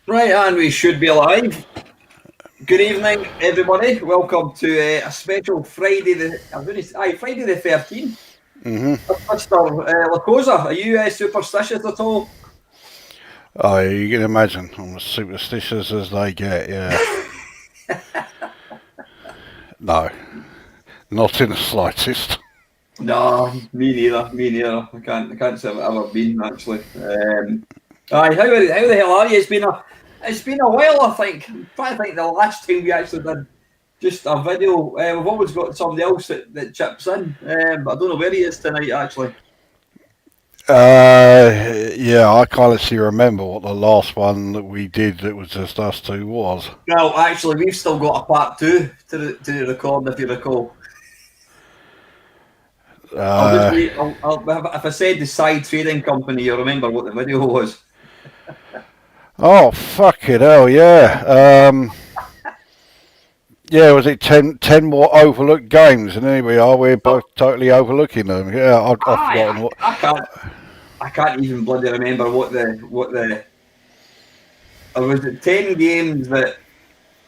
Right, and we should be live. Good evening, everybody. Welcome to a special Friday. Friday the 13th. Mr. Lacosa, are you superstitious at all? Oh, you can imagine. I'm as superstitious as they get, yeah. No, not in the slightest. No, me neither. Me neither. I can't say I've ever been actually. How the hell are you? It's been a while. I think. I'm trying to think the last time we actually did just a video. We've always got somebody else that chips in, but I don't know where he is tonight actually. Yeah, I can't actually remember what the last one that we did that was just us two was. Well, actually, we've still got a part two to record, if you recall. I'll just Uh, leave. If I said the side trading company, you remember what the video was. oh, fuck it, hell, yeah. Yeah, was it 10 more overlooked games? And here we are, we're both totally overlooking them. Yeah, I've Aye, forgotten what. I can't even bloody remember what the. Or was it 10 games that?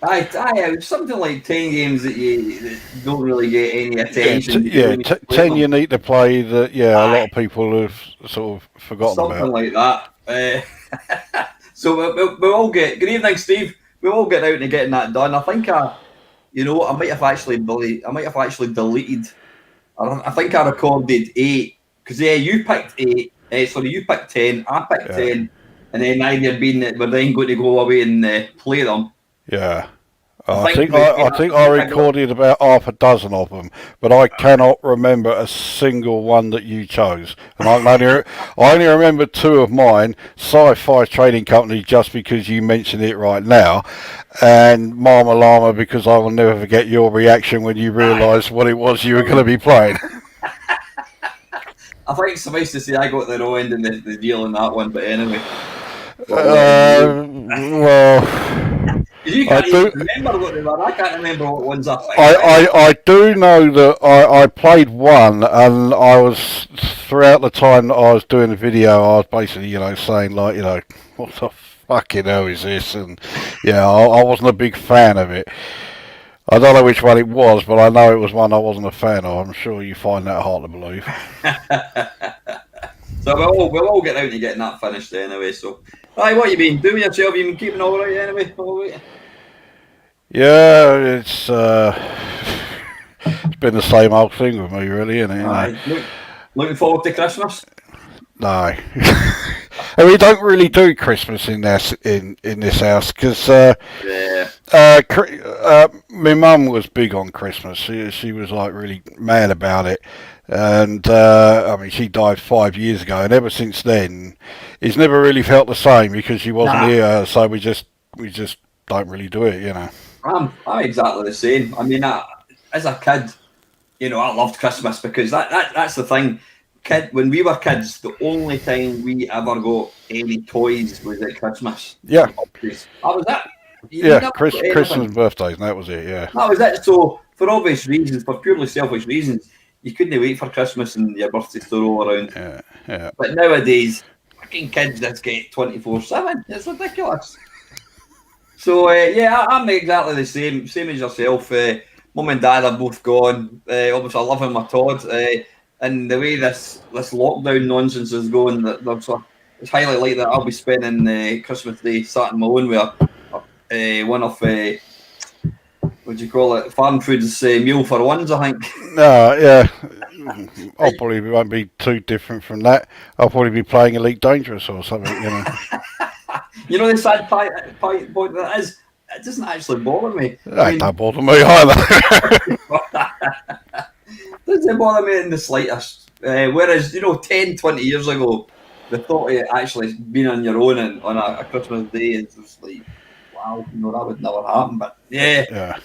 It was something like 10 games that don't really get any Yeah, attention. That you only play 10 them. you need to play that, yeah, a lot Aye, of people have sort of forgotten something about. like that. So we'll all get. Good evening, Steve. We'll all get out and getting that done. I think I might have actually deleted. I think I recorded 8 because you picked 8. Sorry, you picked 10. I picked Yeah, 10, and then either been that we're then going to go away and play them. yeah. I I think think we. I think I I got. recorded about half a dozen of them, but I cannot remember a single one that you chose. And I only remember two of mine. Sci-Fi Trading Company, just because you mentioned it right now, and Mama Llama, because I will never forget your reaction when you Aye, realised what it was you were going to brilliant. be playing. I think suffice to say I got the raw end in the deal on that one. But anyway, we'll let him know. Well, Because you I can't even do. remember what they were. I can't remember what ones I picked either. I do know that I played one, and I was throughout the time that I was doing the video, I was basically saying like what the fucking hell is this? And yeah, I wasn't a big fan of it. I don't know which one it was, but I know it was one I wasn't a fan of. I'm sure you find that hard to believe. So we'll all get out and getting that finished anyway. So, right, what you been doing yourself? You been keeping all right anyway? All right. Yeah, it's been the same old thing with me, really, isn't it? Aye. Looking forward to Christmas. No. And we don't really do Christmas in this house because Yeah. my mum was big on Christmas. She was like really mad about it, and I mean she died 5 years ago, and ever since then, it's never really felt the same because she wasn't Nah, here. So we just don't really do it. I'm exactly the same. I mean, as a kid, I loved Christmas because that's the thing. When we were kids, the only time we ever got any toys was at Christmas. Yeah, That was it. You yeah. never got Christmas anything. and birthdays, and that was it. Yeah, That was it. So, for obvious reasons, for purely selfish reasons, you couldn't wait for Christmas and your birthday to roll around. yeah, yeah. But nowadays, fucking kids just get 24/7. It's ridiculous. So, yeah, I'm exactly the same as yourself. Mum and dad are both gone. Obviously, I love him, my Todd. And the way this lockdown nonsense is going, it's highly likely that I'll be spending Christmas Day sat in my own with one of what do you call it? Farm Foods meal for ones, I think. No, yeah. I'll probably won't be too different from that. I'll probably be playing Elite Dangerous or something. The sad point that is, it doesn't actually bother me. I That mean, don't bother me either. it doesn't bother me in the slightest. Whereas, 10, 20 years ago, the thought of actually being on your own and on a Christmas day is just like, wow, that would never happen. But yeah, Yeah.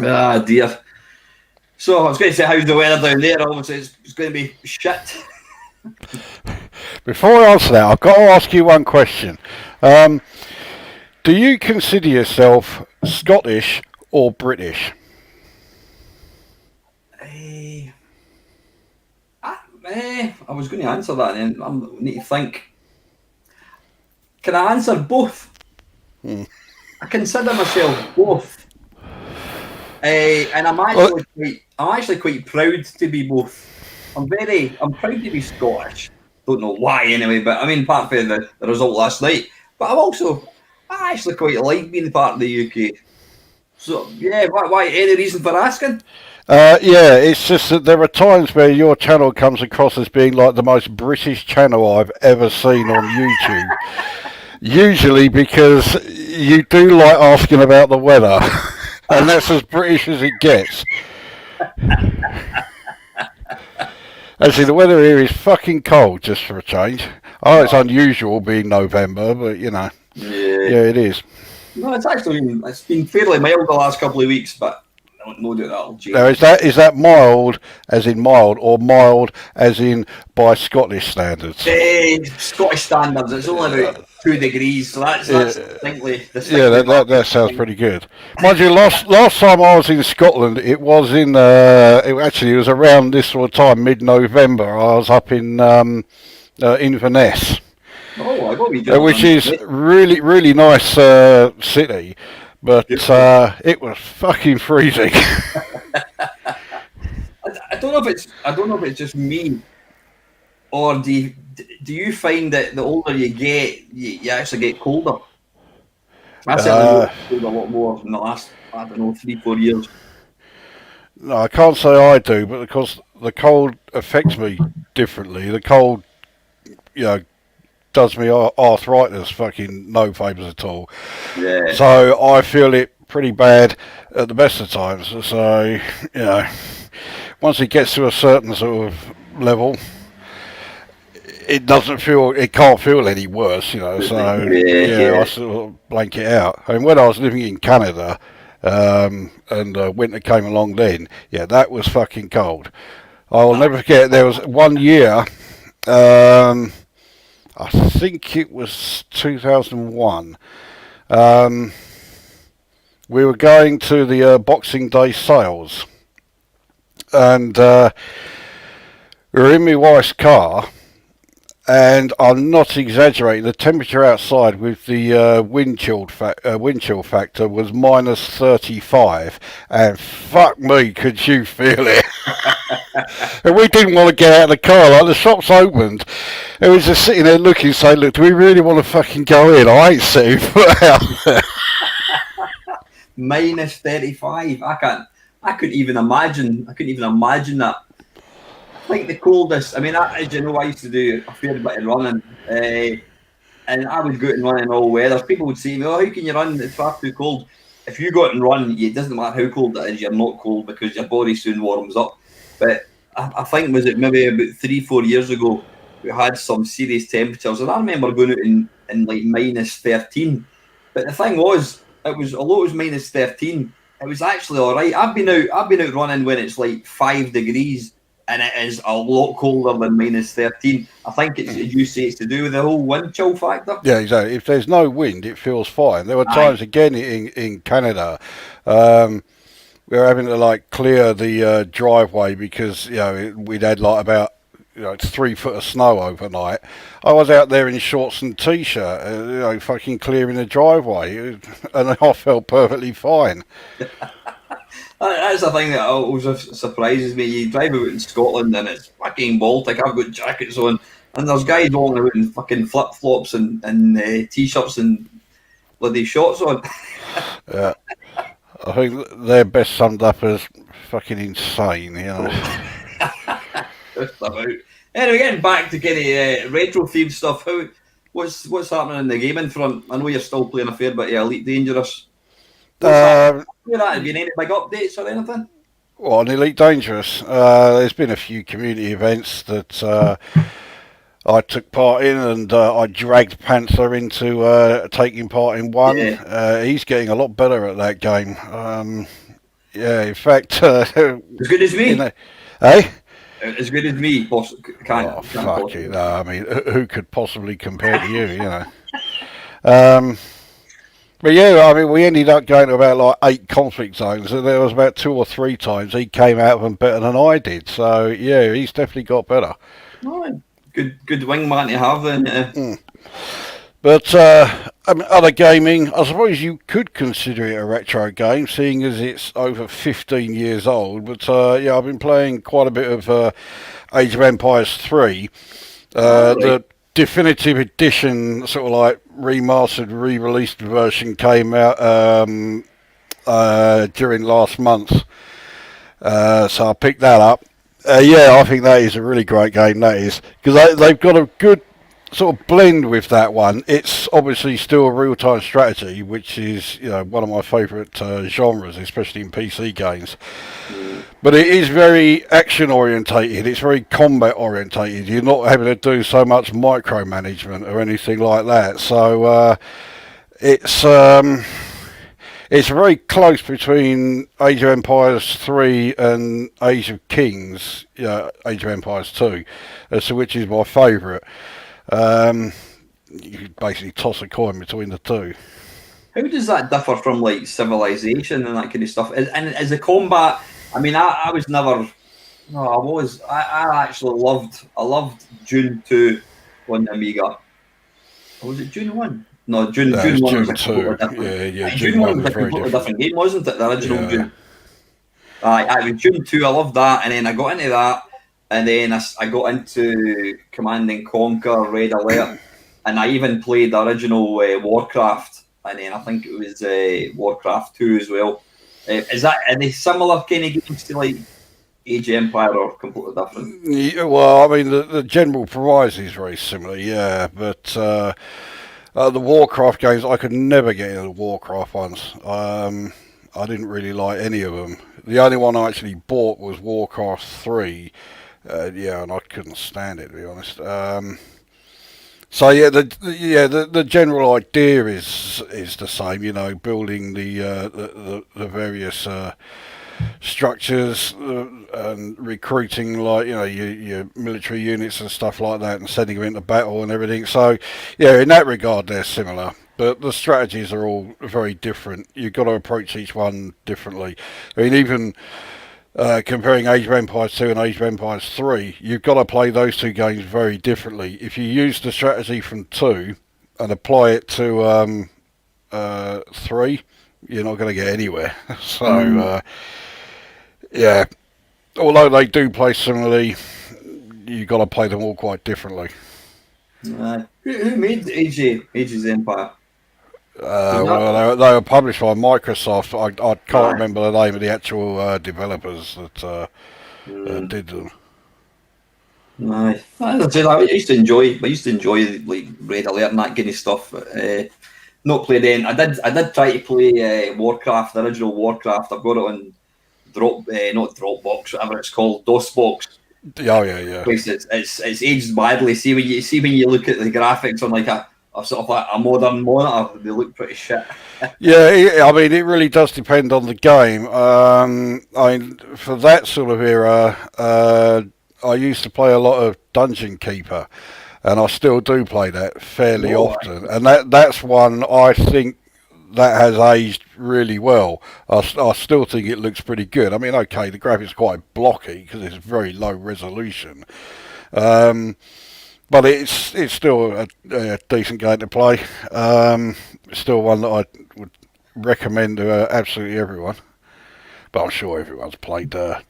ah, dear. So I was going to say, how's the weather down there? Obviously, it's going to be shit. Before I answer that, I've got to ask you one question. Um, do you consider yourself Scottish or British? Eh, I was going to answer that, and I need to think. Can I answer both? I consider myself both. And I'm actually quite proud to be both. I'm proud to be Scottish. Don't know why anyway, but I mean, apart from the result last night, but I actually quite like being part of the UK. So yeah, why? Any reason for asking? Yeah, it's just that there are times where your channel comes across as being like the most British channel I've ever seen on YouTube. Usually because you do like asking about the weather, and that's as British as it gets. Actually, the weather here is fucking cold, just for a change. Oh, it's unusual being November, but you know, yeah, it is. No, it's been fairly mild the last couple of weeks, but no doubt that'll change. Now, is that mild as in mild, or mild as in by Scottish standards? Scottish standards, it's only about 2 degrees, so that's distinctly. Yeah, that sounds pretty good. Mind you, last time I was in Scotland, it was it was around this sort of time, mid-November. I was up in Inverness. Which is really, really nice city, but it was fucking freezing. I don't know if it's just me, or do you find that the older you get, you actually get colder? I certainly cold a lot more in the last, I don't know, 3-4 years. No, I can't say I do, but because the cold affects me differently. The cold, does me arthritis, fucking no favours at all. Yeah. So I feel it pretty bad at the best of times. So, once it gets to a certain sort of level, it can't feel any worse, So, I sort of blank it out. I mean, when I was living in Canada, and winter came along then, that was fucking cold. I will never forget, there was one year, I think it was 2001. We were going to the Boxing Day sales, and we were in my wife's car, and I'm not exaggerating, the temperature outside with the wind chill factor was minus 35, and fuck me, could you feel it? And we didn't want to get out of the car, like the shop's opened, and we were just sitting there looking, saying, look, do we really want to fucking go in? I ain't setting foot out there. Minus 35, I couldn't even imagine that. I think the coldest, I mean, as you know, I used to do a fair bit of running, and I would go out and run in all weather. People would say to me, oh, how can you run? It's far too cold. If you go out and run, it doesn't matter how cold it is, you're not cold because your body soon warms up. But I think, was it maybe about 3-4 years ago, we had some serious temperatures, and I remember going out in like minus 13. But the thing was, although it was minus 13, it was actually all right. I've been out running when it's like 5 degrees, and it is a lot colder than minus 13. I think it's, as you say, it's to do with the whole wind chill factor. Yeah, exactly. If there's no wind, it feels fine. There were times again in Canada, we were having to clear the driveway because we'd had about 3 foot of snow overnight. I was out there in shorts and t-shirt, fucking clearing the driveway, and I felt perfectly fine. That's the thing that always surprises me. You drive out in Scotland and it's fucking Baltic. I've got jackets on, and there's guys walking around in fucking flip flops and t-shirts and bloody shorts on. Yeah, I think they're best summed up as fucking insane. Just about. Anyway, getting back to kind of retro themed stuff. What's happening in the gaming front? I know you're still playing a fair bit of Elite Dangerous. Have you had any big updates or anything? Well, on Elite Dangerous, there's been a few community events that I took part in, and I dragged Panther into taking part in one. Yeah. He's getting a lot better at that game. In fact, as good as me. As good as me. Fuck it. No, I mean, who could possibly compare to you? But yeah, I mean, we ended up going to about 8 conflict zones, and there was about 2 or 3 times he came out of them better than I did. So yeah, he's definitely got better. Oh, good wingman to have then. But I mean, other gaming, I suppose you could consider it a retro game, seeing as it's over 15 years old. But yeah, I've been playing quite a bit of Age of Empires 3. All right. The definitive edition, sort of like remastered, re-released version came out during last month. So I picked that up. Yeah, I think that is a really great game. That is because they've got a good sort of blend with that one. It's obviously still a real-time strategy, which is one of my favourite genres, especially in PC games. Mm. But it is very action orientated. It's very combat orientated. You're not having to do so much micromanagement or anything like that. So it's it's very close between Age of Empires 3 and Age of Kings, Age of Empires 2, as to which is my favourite. You could basically toss a coin between the two. How does that differ from like Civilization and that kind of stuff? And as a combat, I mean, I was never. No, I actually I loved June 2 on the Amiga. Or was it June 1? No, June It's 1 was June a completely 2. different. Yeah, June June 1 1 was was a very completely different. different game, wasn't it? The original Yeah. June. I was June 2, I loved that, and then I got into that, and then I got into Command and Conquer, Red Alert, and I even played the original Warcraft, and then I think it was Warcraft 2 as well. Are they similar kind of games to like Age of Empire or completely different? Yeah, well, I mean, the general premise is very similar, yeah, but the Warcraft games, I could never get into the Warcraft ones. I didn't really like any of them. The only one I actually bought was Warcraft 3, yeah, and I couldn't stand it, to be honest. So yeah, the general idea is the same, building the various structures and recruiting like your military units and stuff like that, and sending them into battle and everything. So yeah, in that regard they're similar, but the strategies are all very different. You've got to approach each one differently. I mean, even comparing Age of Empires 2 and Age of Empires 3, you've got to play those two games very differently. If you use the strategy from 2 and apply it to 3, you're not going to get anywhere. So yeah, although they do play similarly, you got to play them all quite differently. Who made Age's Empire? Well, they were published by Microsoft. I can't Aye. remember the name of the actual developers that Mm. did them. Aye. As I said, I used to enjoy like Red Alert and that kind of stuff. Not played any. I did try to play Warcraft, the original Warcraft. I've got it on not Dropbox, whatever it's called, DOSBox. Oh yeah. It's aged badly. See when you look at the graphics on like a sort of a modern monitor, they look pretty shit. Yeah, I mean, it really does depend on the game. I mean, for that sort of era, I used to play a lot of Dungeon Keeper, and I still do play that fairly No, often. And that's one I think that has aged really well. I still think it looks pretty good. I mean, okay, the graphics are quite blocky because it's very low resolution. Um, but it's still a decent game to play. Still one that I would recommend to absolutely everyone. But I'm sure everyone's played Dungeon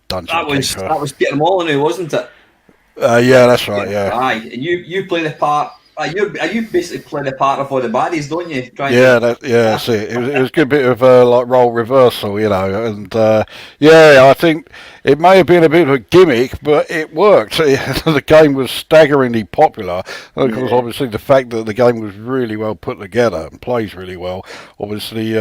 Keeper. that was Peter Molyneux, wasn't it? Yeah, that's right. Yeah, Aye, and you play the part. You basically play the part of all the baddies, don't you? Trying to. that's it. It was a good bit of like role reversal, and yeah, I think it may have been a bit of a gimmick, but it worked. The game was staggeringly popular, and of course, Yeah. obviously, the fact that the game was really well put together and plays really well, obviously.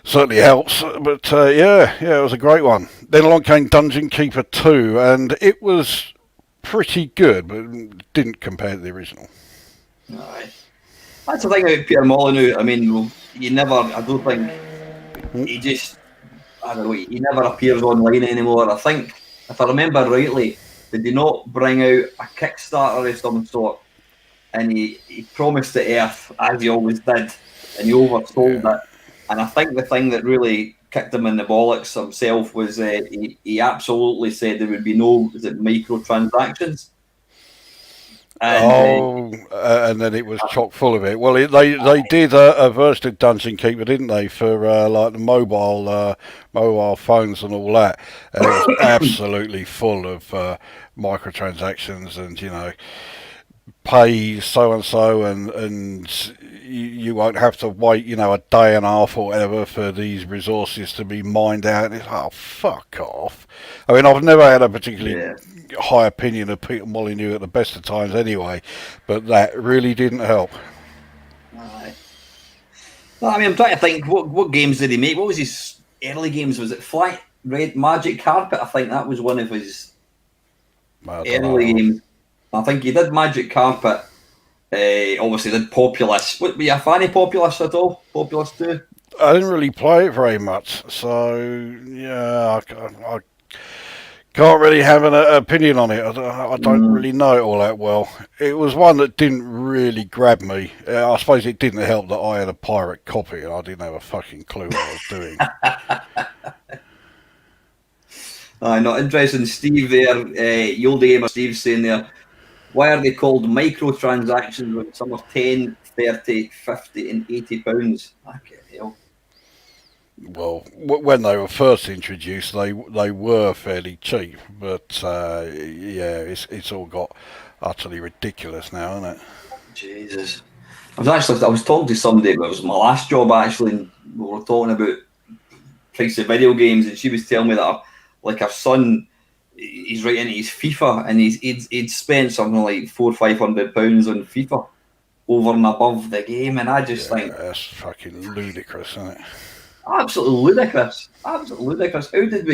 Certainly helps, but yeah, it was a great one. Then along came Dungeon Keeper 2, and it was pretty good, but didn't compare to the original. Aye. That's the thing about Peter Molyneux. I mean, you never. I don't think he just. I don't know. He never appears online anymore. I think, if I remember rightly, did he not bring out a Kickstarter of some sort? And he promised the Earth, as he always did, and he oversold Yeah. it. And I think the thing that really kicked him in the bollocks himself was he absolutely said there would be no microtransactions. And And then it was chock full of it. Well, they did a version of Dungeon Keeper, didn't they, for like the mobile phones and all that, and it was absolutely full of microtransactions and pay so and so, and you won't have to wait a day and a half or whatever for these resources to be mined out. And it's fuck off. I mean, I've never had a particularly yeah. high opinion of Peter Molyneux at the best of times anyway, but that really didn't help. Aye. Well, I mean, I'm trying to think, what games did he make? What was his early games? Was it Flight Red Magic Carpet? I think that was one of his early games. I think he did Magic Carpet. Obviously did Populous. Were you a fan of Populous at all? Populous 2? I didn't really play it very much, so yeah, I can't really have an opinion on it. I don't really know it all that well. It was one that didn't really grab me. I suppose it didn't help that I had a pirate copy and I didn't have a fucking clue what I was doing. Not interesting. Steve there, You'll Gamer Steve saying there, why are they called microtransactions when some are 10, 30, 50 and £80? Okay, hell. Well, when they were first introduced, they were fairly cheap, but yeah, it's all got utterly ridiculous now, isn't it? Jesus. I was talking to somebody, but it was my last job actually, and we were talking about price of video games, and she was telling me that her son, he's right into his FIFA, and he'd spent something like £400-500 on FIFA over and above the game, and I just think that's fucking ludicrous, isn't it? Absolutely ludicrous. Absolutely ludicrous. How did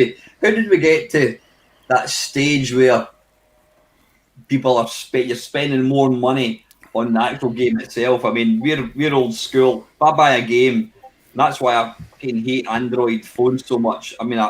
we get to that stage where people are you're spending more money on the actual game itself? I mean, we're old school. If I buy a game, that's why I fucking hate Android phones so much. I mean,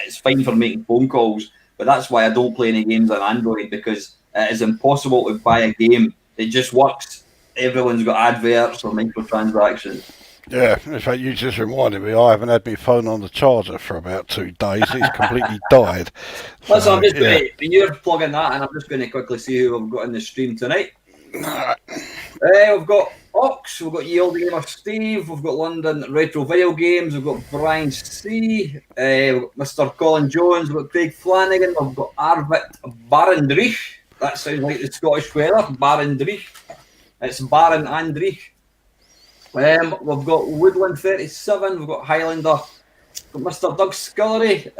it's fine for making phone calls, but that's why I don't play any games on Android, because it is impossible to buy a game. It just works. Everyone's got adverts or microtransactions. Yeah, in fact, you just reminded me, I haven't had my phone on the charger for about 2 days. It's completely died. Listen, I'm just going to, when you're plugging that, and I'm just going to quickly see who we've got in the stream tonight. We've got Ox, we've got Yield Gamer Steve, we've got London Retro Video Games, we've got Brian C, we've got Mr. Colin Jones, we've got Craig Flanagan, we've got Arvid Barendreich. That sounds like the Scottish weather, Barendreich. It's Baron Andreich. We've got Woodland 37, we've got Highlander, we've got Mr. Doug Scullery.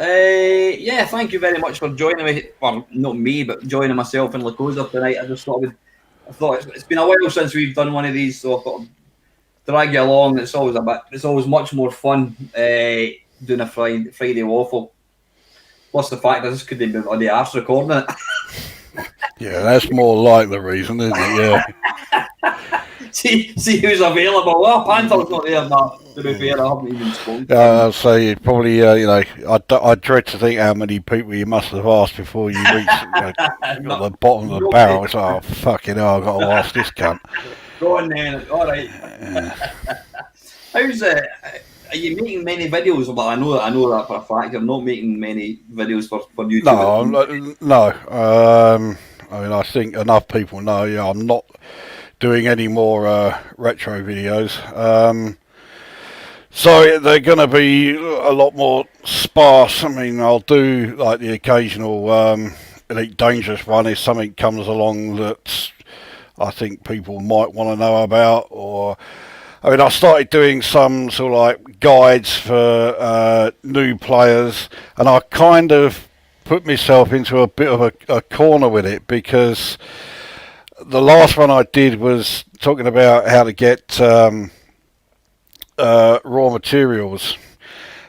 Yeah, thank you very much for joining me, or not me, but joining myself and Lacosa tonight. I thought it's been a while since we've done one of these, so I thought I'd drag you along. It's always much more fun doing a Friday waffle. Plus the fact I just couldn't be bloody arse recording it. Yeah, that's more like the reason, isn't it? Yeah. See who's available. Well, Panther's not there, but to be fair, I haven't even spoken. I'll say it probably, I dread to think how many people you must have asked before you reach the bottom of the barrel. It's like, oh, fucking hell, I've got to ask this cunt. Go on then, alright. How's it? Are you making many videos? Well, I know that for a fact. You're not making many videos for YouTube. No. I mean, I think enough people know, I'm not doing any more retro videos. So they're going to be a lot more sparse. I mean, I'll do like the occasional Elite Dangerous one if something comes along that I think people might want to know about. Or, I mean, I started doing some sort of like guides for new players, and I kind of put myself into a bit of a corner with it, because the last one I did was talking about how to get raw materials,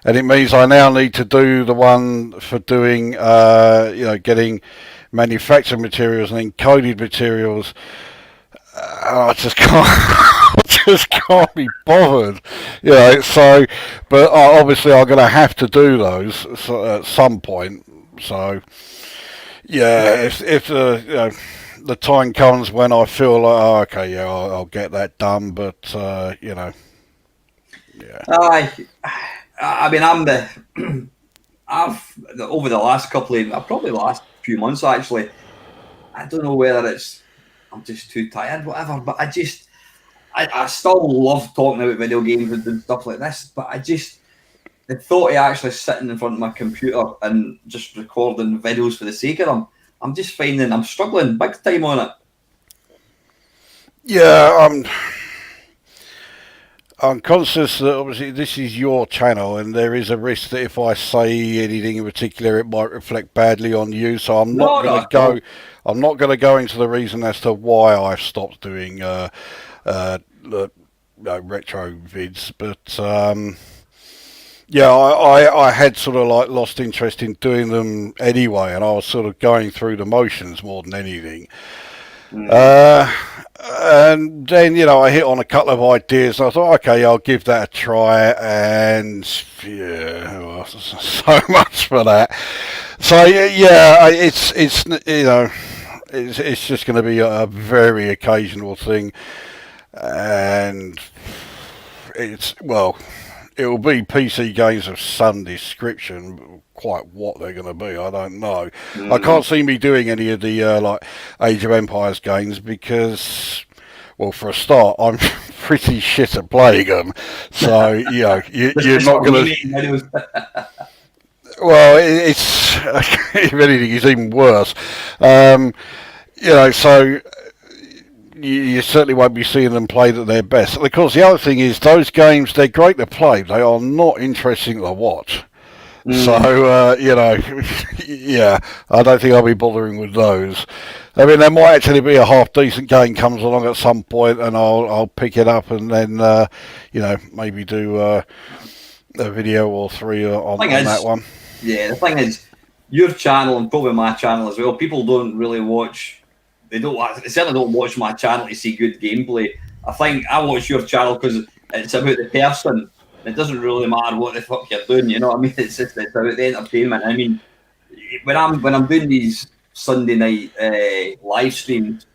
and it means I now need to do the one for doing getting manufactured materials and encoded materials. I just can't be bothered, so, but obviously I'm going to have to do those at some point. So yeah, if the time comes when I feel like, I'll get that done, but yeah. I mean, I've over the last couple of, probably the last few months actually, I don't know whether it's I'm just too tired, whatever. But I still love talking about video games and stuff like this. But the thought of actually sitting in front of my computer and just recording videos for the sake of them, I'm just finding I'm struggling big time on it. Yeah, I'm conscious that obviously this is your channel, and there is a risk that if I say anything in particular, it might reflect badly on you. So I'm not going to go. I'm not going to go into the reason as to why I've stopped doing retro vids, but yeah, I had sort of like lost interest in doing them anyway, and I was sort of going through the motions more than anything. And then, you know, I hit on a couple of ideas, and I thought, okay, I'll give that a try, and yeah, well, so much for that. So yeah, it's you know, it's just going to be a very occasional thing, and it's, well, it will be PC games of some description. Quite what they're going to be, I don't know. I can't see me doing any of the like Age of Empires games because, well, for a start, I'm pretty shit at playing them. So you know, you're not going to. Well, it's if anything, it's even worse. You know, so you certainly won't be seeing them played at their best. And of course, the other thing is those games, they're great to play. They are not interesting to watch. So, you know, yeah, I don't think I'll be bothering with those. I mean, there might actually be a half-decent game comes along at some point, and I'll pick it up and then, you know, maybe do a video or three on that one. Yeah, the thing is, your channel and probably my channel as well, people don't really watch, they certainly don't watch my channel to see good gameplay. I think I watch your channel because it's about the person. It doesn't really matter what the fuck you're doing, you know what I mean? It's about the entertainment. I mean, when I'm doing these Sunday night live streams,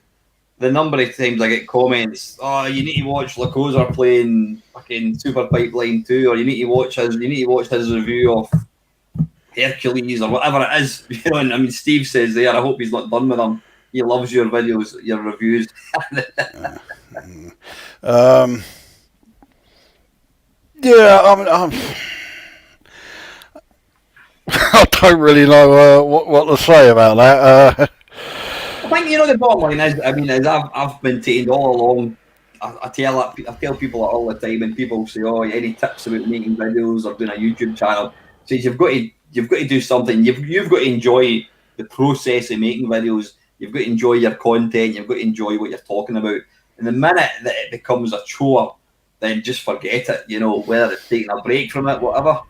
the number of times I get comments, oh, you need to watch Lacosa playing fucking Super Pipeline 2, or you need to watch his review of Hercules or whatever it is. You know, and I mean, Steve says there, I hope he's not done with them. He loves your videos, your reviews. Yeah, I don't really know what to say about that. I think, you know, the bottom line is, I mean, as I've maintained all along, I tell people that all the time, and people say, "Oh, any tips about making videos or doing a YouTube channel?" So you've got to do something. You've got to enjoy the process of making videos. You've got to enjoy your content. You've got to enjoy what you're talking about. And the minute that it becomes a chore, then just forget it. You know, whether it's taking a break from it, whatever.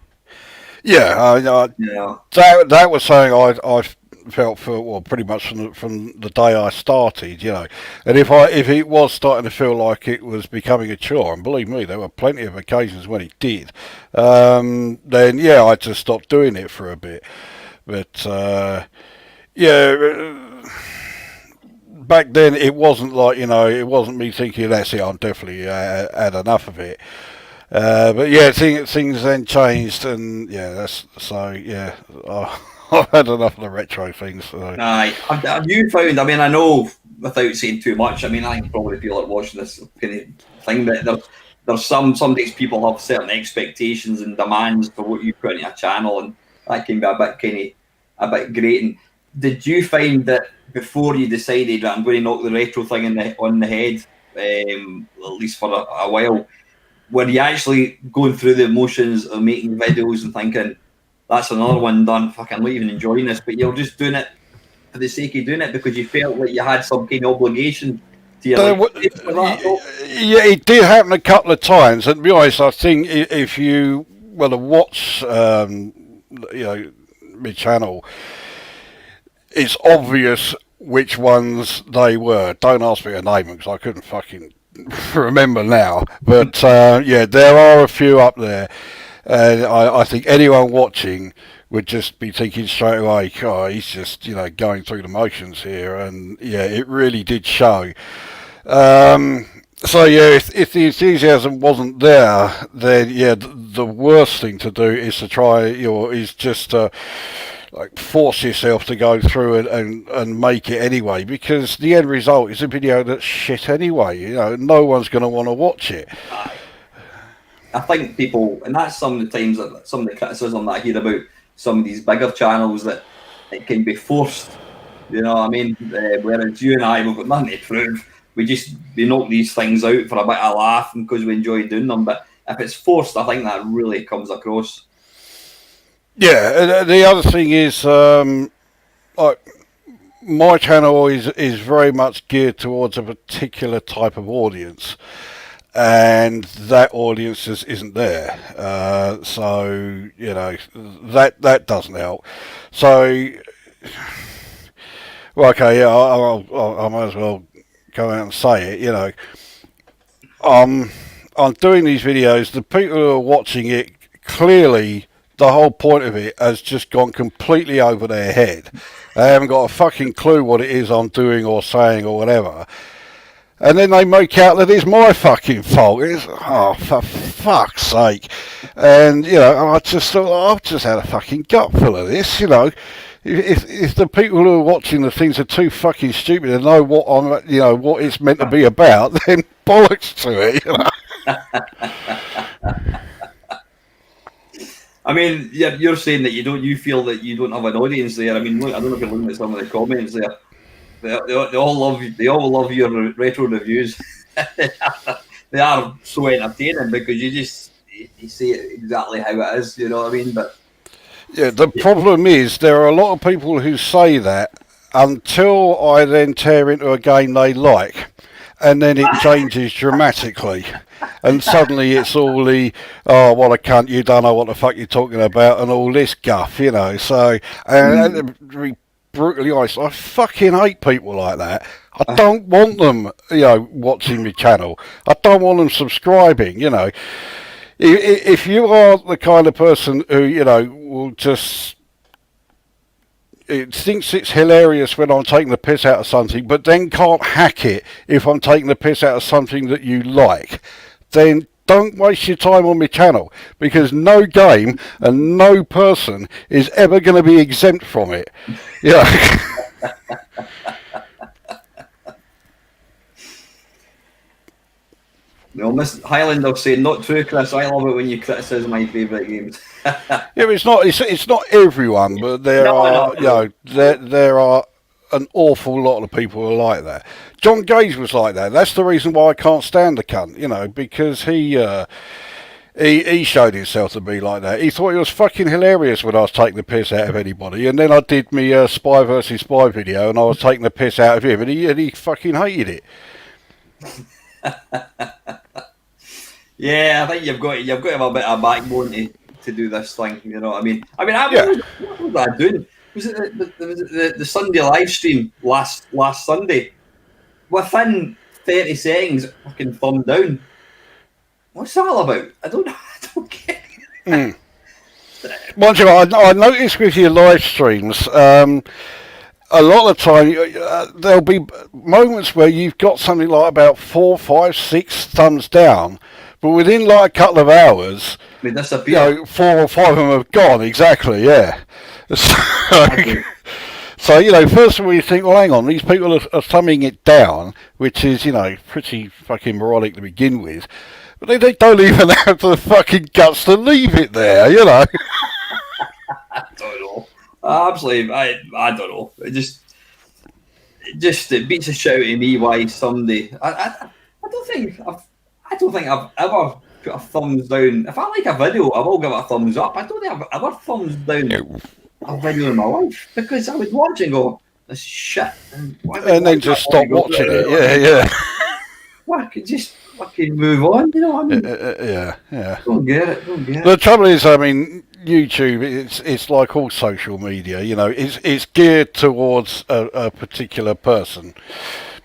Yeah, that was something I felt for, well, pretty much from the day I started, you know. And if it was starting to feel like it was becoming a chore, and believe me, there were plenty of occasions when it did, then yeah, I just stopped doing it for a bit. But yeah. Back then, it wasn't like, you know, it wasn't me thinking, that's it, I'm definitely had enough of it. But yeah, things then changed, and yeah, that's so. Yeah, I've had enough of the retro things. So. Aye, have you found? I mean, I know without saying too much. I mean, I think probably people are watching this kind of thing, but there's some days people have certain expectations and demands for what you put in a channel, and that can be a bit grating. Did you find that before you decided that I'm going to knock the retro thing on the head, at least for a while? Were you actually going through the emotions of making videos and thinking, that's another one done, fucking I'm not even enjoying this, but you're just doing it for the sake of doing it because you felt like you had some kind of obligation to your life? Yeah, it did happen a couple of times, and to be honest, I think if you were to watch, you know, my channel, it's obvious which ones they were. Don't ask me to name them because I couldn't fucking remember now, but yeah, there are a few up there, and I think anyone watching would just be thinking straight away, oh, he's just, you know, going through the motions here, and yeah, it really did show. So yeah, if the enthusiasm wasn't there, then yeah, the worst thing to do is to try, is just like force yourself to go through and make it anyway, because the end result is a video that's shit anyway. You know, no one's going to want to watch it. I think people, and that's some of the times that some of the criticism that I hear about some of these bigger channels, that it can be forced. You know what I mean? Whereas you and I, we've got nothing to prove. We knock these things out for a bit of laugh and because we enjoy doing them. But if it's forced, I think that really comes across. Yeah, the other thing is, like, my channel is very much geared towards a particular type of audience, and that audience isn't there. So you know that doesn't help. So, well, okay, yeah, I might as well go out and say it. You know, I'm doing these videos. The people who are watching it, clearly the whole point of it has just gone completely over their head. They haven't got a fucking clue what it is I'm doing or saying or whatever. And then they make out that it's my fucking fault. It's, oh, for fuck's sake. And, you know, I just thought, I've just had a fucking gut full of this, you know. If the people who are watching the things are too fucking stupid to know what what it's meant to be about, then bollocks to it, you know. I mean, you're saying that you feel that you don't have an audience there. I mean, look, I don't know if you're looking at some of the comments there. They all love your retro reviews. They are so entertaining because you say it exactly how it is. You know what I mean? But yeah, the problem is there are a lot of people who say that until I then tear into a game they like, and then it changes dramatically. And suddenly it's all the, oh, what a cunt, you don't know what the fuck you're talking about, and all this guff, you know. So, and to be brutally honest, I fucking hate people like that. I don't want them, you know, watching my channel. I don't want them subscribing, you know. If you are the kind of person who, you know, will just... It thinks it's hilarious when I'm taking the piss out of something, but then can't hack it if I'm taking the piss out of something that you like, then don't waste your time on my channel, because no game and no person is ever going to be exempt from it. Yeah. No, Miss Highlander saying, not true, Chris. I love it when you criticise my favourite games. Yeah, it's not everyone, but there are an awful lot of people who are like that. John Gage was like that. That's the reason why I can't stand the cunt, you know, because he showed himself to be like that. He thought it was fucking hilarious when I was taking the piss out of anybody, and then I did me Spy versus Spy video, and I was taking the piss out of him, and he fucking hated it. Yeah, I think you've got to have a bit of backbone to do this thing. You know what I mean? What was I doing? Was it the Sunday live stream last Sunday? Within 30 seconds, fucking thumb down. What's that all about? I don't get it. Mind you, I noticed with your live streams, a lot of the time there'll be moments where you've got something like about 4, 5, 6 thumbs down, but within like a couple of hours, they disappear. You know, 4 or 5 of them have gone. Exactly, yeah. So, you know, first of all, you think, well, hang on, these people are thumbing it down, which is, you know, pretty fucking moronic to begin with. But they don't even have the fucking guts to leave it there, you know. I don't know. Absolutely, I don't know. It beats a shout to me why somebody. I don't think I've ever put a thumbs down. If I like a video, I will give it a thumbs up. I don't think I've ever thumbs down a video in my life, because I would watch and go, this is shit, and then just stop watching it. Yeah. Why could just fucking move on? You know what I mean? Yeah. Don't get it. The trouble is, I mean, YouTube, it's like all social media, you know, it's geared towards a particular person,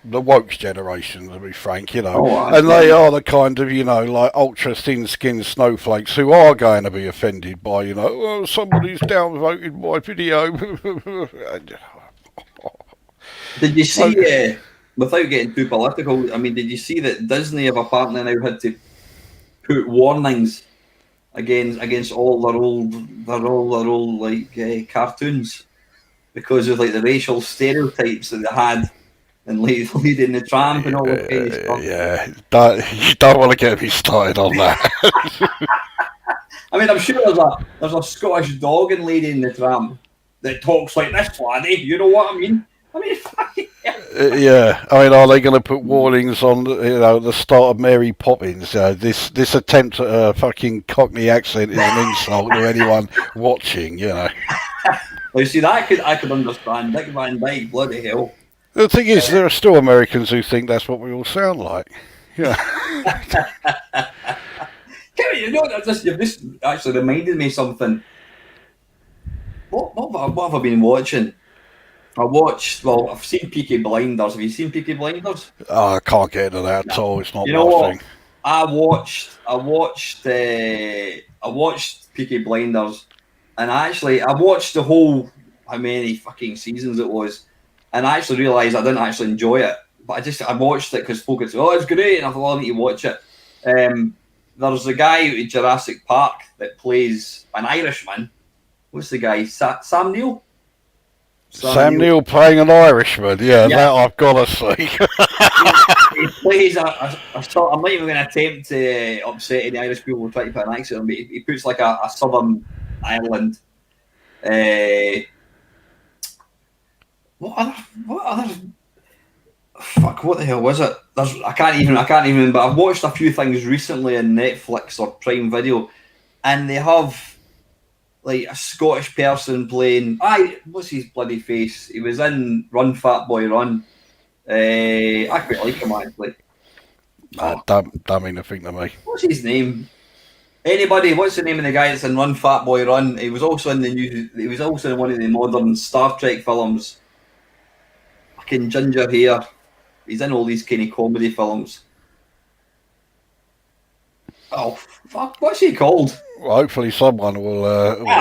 the woke generation, to be frank, you know, and they are the kind of, you know, like ultra thin-skinned snowflakes who are going to be offended by, you know, oh, somebody's downvoted my video. Did you see, without getting too political, I mean, did you see that Disney have apparently now had to put warnings against all their old like cartoons because of like the racial stereotypes that they had and like leading the tramp and all that kind of stuff. Yeah, you don't want to get me started on that. I mean, I'm sure there's a Scottish dog in Lady in the Tramp that talks like this, laddie. You know what I mean? I mean, Yeah, I mean, are they going to put warnings on, the start of Mary Poppins? This attempt at a fucking Cockney accent is an insult to anyone watching. Well, you see, that I could understand. Dick Van Dyke, bloody hell. The thing is, there are still Americans who think that's what we all sound like. Yeah. You know, this actually reminded me of something. What have I been watching? I've seen Peaky Blinders. Have you seen Peaky Blinders? Oh, I can't get into that at all. It's not my what? Thing. I watched Peaky Blinders, and I watched the whole, how many fucking seasons it was, and I actually realised I didn't actually enjoy it. But I watched it because folk would say, "Oh, it's great," and I thought, "Oh, I need to watch it." There's a guy in Jurassic Park that plays an Irishman. What's the guy? Sam Neill? Sam Neill playing an Irishman. Yeah, that I've got to see. he plays I'm not even going to attempt to upset any Irish people who try to put an accent on, but he puts like a Southern Ireland. What other? Fuck! What the hell was it? I can't even. But I've watched a few things recently on Netflix or Prime Video, and they have like a Scottish person playing. What's his bloody face? He was in Run Fat Boy Run. I quite like him actually. Don't mean a thing to me. What's his name? Anybody? What's the name of the guy that's in Run Fat Boy Run? He was also in He was also in one of the modern Star Trek films. Fucking ginger hair. He's in all these kind of comedy films. Oh fuck! What's he called? Well, hopefully someone will.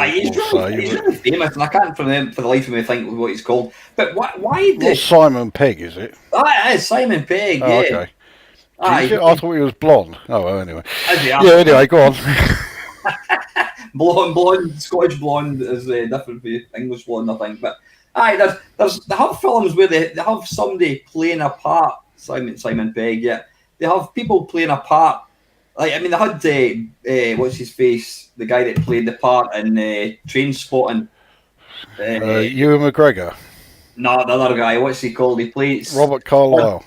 He's really famous, and I can't for the life of me think what he's called. But why did Simon Pegg? Is it? It is Simon Pegg. Oh, yeah. Okay. I thought he was blonde. Oh, well, anyway. Yeah. Anyway, go on. blonde, Scottish blonde is different from English blonde, I think. But they have films where they have somebody playing a part. Simon Pegg. Yeah, they have people playing a part. Like, I mean, they had what's his face, the guy that played the part in Trainspotting. Ewan McGregor. No, the other guy. What's he called? He plays Robert Carlyle.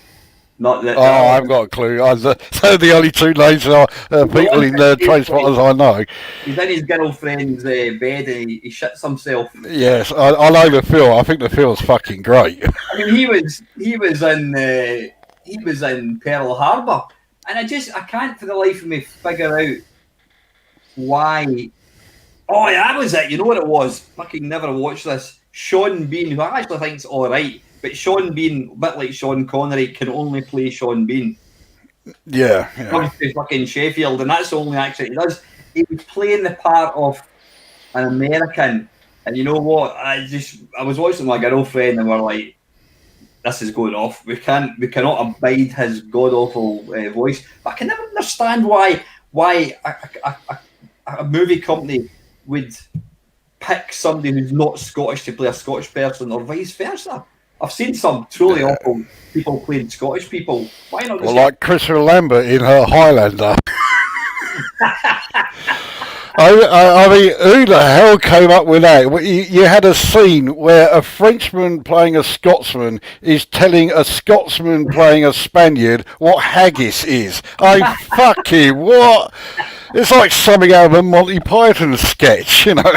Not that. I haven't got a clue. They're the only two names are people in Trainspotting I know. He's in his girlfriend's bed and he shits himself. Yes, I know the film. I think the film's fucking great. I mean, he was in Pearl Harbor, and I can't for the life of me figure out why. Oh, yeah, that was it. You know what it was? Fucking never watched this. Sean Bean, who I actually think's all right, but Sean Bean, a bit like Sean Connery, can only play Sean Bean. Yeah. Comes to fucking Sheffield, and that's the only accent he does. He was playing the part of an American, and you know what? I was watching my girlfriend, and we're like, "This is going off. We cannot abide his god awful voice." But I can never understand why a movie company would pick somebody who's not Scottish to play a Scottish person, or vice versa. I've seen some truly awful people playing Scottish people. Why not? Well, like Christopher Lambert in her Highlander. I mean, who the hell came up with that? You had a scene where a Frenchman playing a Scotsman is telling a Scotsman playing a Spaniard what haggis is. Fucking what? It's like something out of a Monty Python sketch, you know.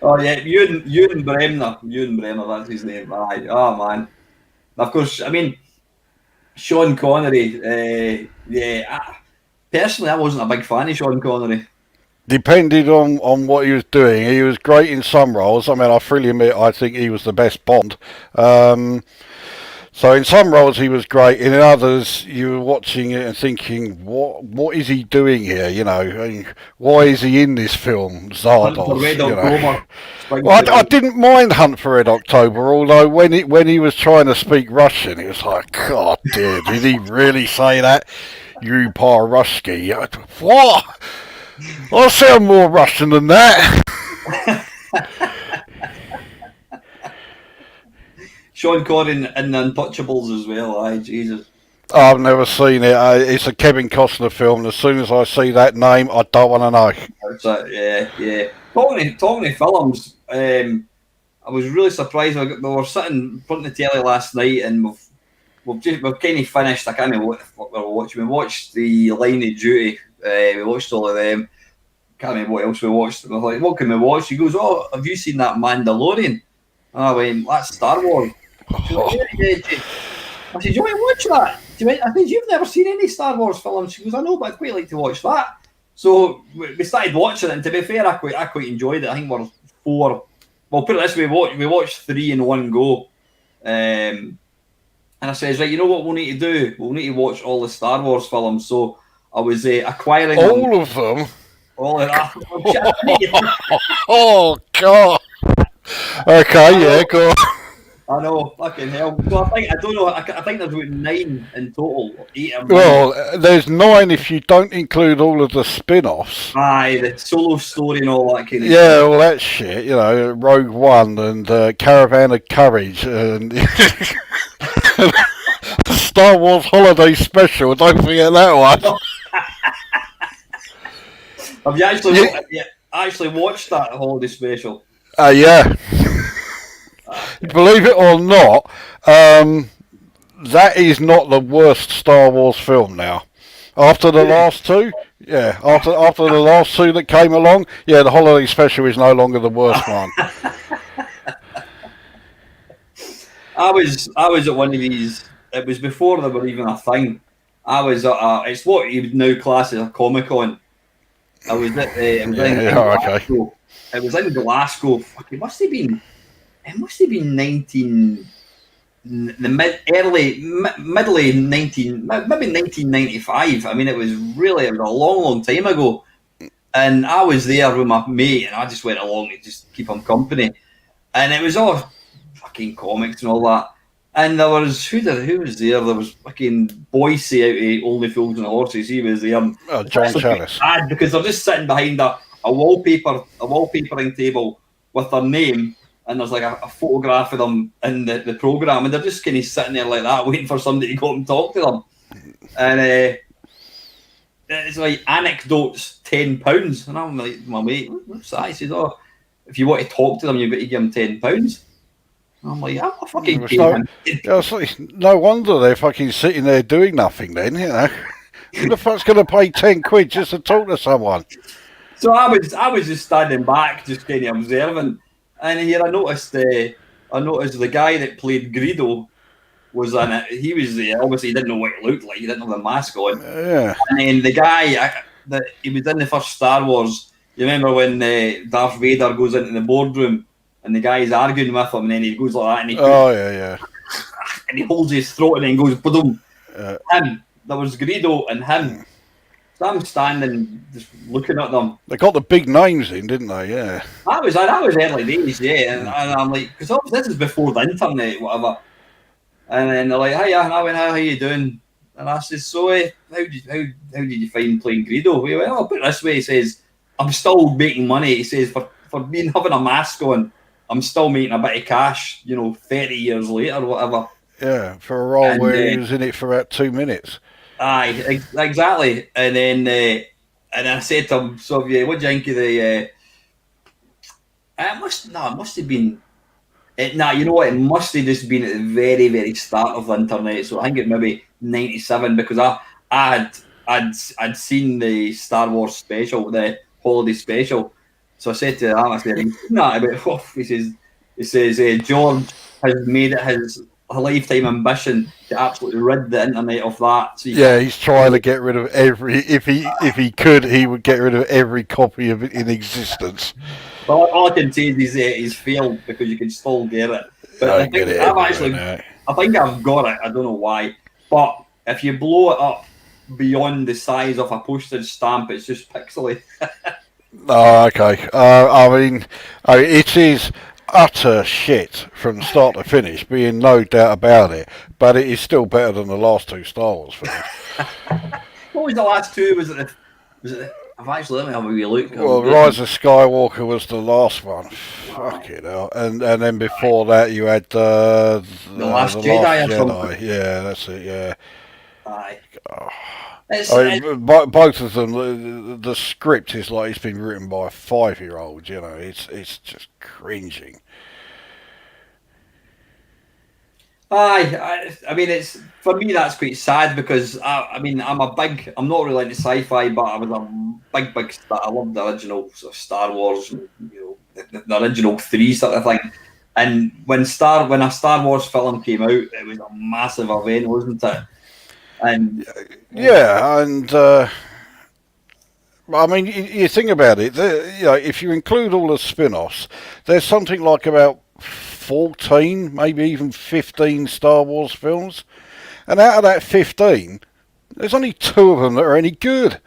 Oh yeah, Ewan Bremner, that's his name. Aye. Oh man, of course. I mean, Sean Connery. Personally, I wasn't a big fan of Sean Connery. Depended on what he was doing. He was great in some roles. I mean, I freely admit I think he was the best Bond. So in some roles he was great. In others, you were watching it and thinking, what is he doing here? You know, I mean, why is he in this film? Zardoz. Well, I didn't mind Hunt for Red October, although when he was trying to speak Russian, it was like, God, dear, did he really say that? You par Rusky. What? I sound more Russian than that. Sean Connery in The Untouchables as well. Aye, Jesus. I've never seen it. It's a Kevin Costner film. And as soon as I see that name, I don't want to know. That's it, yeah. Talking to films, I was really surprised. We were sitting in front of the telly last night, and we've kind of finished. I can't remember what the fuck we were watching. We watched the Line of Duty. We watched all of them. Can't remember what else we watched. I was like, "What can we watch?" He goes, "Oh, have you seen that Mandalorian?" And I went, "That's Star Wars." She's like, yeah. I said, "Do you want to watch that?" I think you've never seen any Star Wars films. She goes, "I know, but I'd quite like to watch that." So we started watching it, and to be fair, I quite enjoyed it. I think we're 4. Well, put it this way: we watched 3 in one go. And I says, right, you know what we'll need to do? We'll need to watch all the Star Wars films. So I was acquiring all of them. All of that. Oh God. Okay, yeah, go on. I know, fucking hell. So I don't know. I think there's about 9 in total. 8 of them. Well, there's 9 if you don't include all of the spin-offs. Aye, the solo story and all that kind of yeah, stuff. Well, that shit, you know, Rogue One and Caravan of Courage and Star Wars Holiday Special. Don't forget that one. Have you actually watched that Holiday Special? Yeah. Believe it or not, that is not the worst Star Wars film now. After the last 2, yeah, after the last 2 that came along, yeah, the Holiday Special is no longer the worst one. I was at one of these. It was before they were even a thing. I was at it's what you would now class as a Comic-Con. I was at in Glasgow. Okay. It was in Glasgow. Fuck, it must have been 19 the middle of 19 maybe 1995. I mean, it was a long time ago, and I was there with my mate, and I just went along to just keep him company, and it was all fucking comics and all that. And there was who was there? There was fucking Boise out of Only Fools and Horses. He was there. John Chalice. Because they're just sitting behind a wallpapering table with their name, and there's like a photograph of them in the program, and they're just kind of sitting there like that, waiting for somebody to go up and talk to them. And it's like anecdotes, £10, and I'm like, my mate, what's that? He says, "Oh, if you want to talk to them, you've got to give them £10." I'm like, I'm a fucking no wonder they're fucking sitting there doing nothing then, you know. Who the fuck's going to pay 10 quid just to talk to someone? So I was just standing back, just kind of observing, and here I noticed the guy that played Greedo was in it. He was obviously he didn't know what he looked like. He didn't have the mask on. Yeah. And then the guy he was in the first Star Wars. You remember when Darth Vader goes into the boardroom and the guy's arguing with him, and then he goes like that, and and he holds his throat and then goes boom. Him. There was Greedo and him. So I'm standing just looking at them. They got the big names in, didn't they? Yeah. That was early days, yeah. And I'm like, because this is before the internet, whatever. And then they're like, "Hiya," and I went, "How you doing?" And I said, "So, how did you find playing Greedo?" He went, "Oh, put it this way," he says, "I'm still making money." He says, for being having a mask on, I'm still making a bit of cash, 30 years later, whatever. Yeah, for a role where he was in it for about 2 minutes. Aye, exactly. And then and I said to him, "So, what do you think of the?" It must have been. You know what? It must have just been at the very, very start of the internet. So I think it maybe 97, because I'd seen the Star Wars special, the holiday special. So I said to him, I said, he says, George has made it his lifetime ambition to absolutely rid the internet of that. So he's trying to get rid of every. If he could, he would get rid of every copy of it in existence. Well, all I can say is he's failed, because you can still get it. But I think I've got it. I don't know why. But if you blow it up beyond the size of a postage stamp, it's just pixely. Oh, okay. I mean, it is utter shit from start to finish, being no doubt about it. But it is still better than the last 2 Star Wars films. What was the last two? I've actually let me have a wee look. Well, Rise of Skywalker was the last one. Fuck it hell. And then before that you had the Last Jedi or something. Yeah, that's it. Yeah. Aye. Oh. Both of them, the script is like it's been written by a 5-year-old. You know, it's just cringing. Aye, I mean, it's for me that's quite sad because I'm not really into sci-fi, but I was a big star. I loved the original sort of Star Wars, and, the original 3 sort of thing. And when a Star Wars film came out, it was a massive event, wasn't it? And yeah, and I mean, you think about it. If you include all the spin-offs, there's something like about 14, maybe even 15 Star Wars films, and out of that 15, there's only 2 of them that are any good.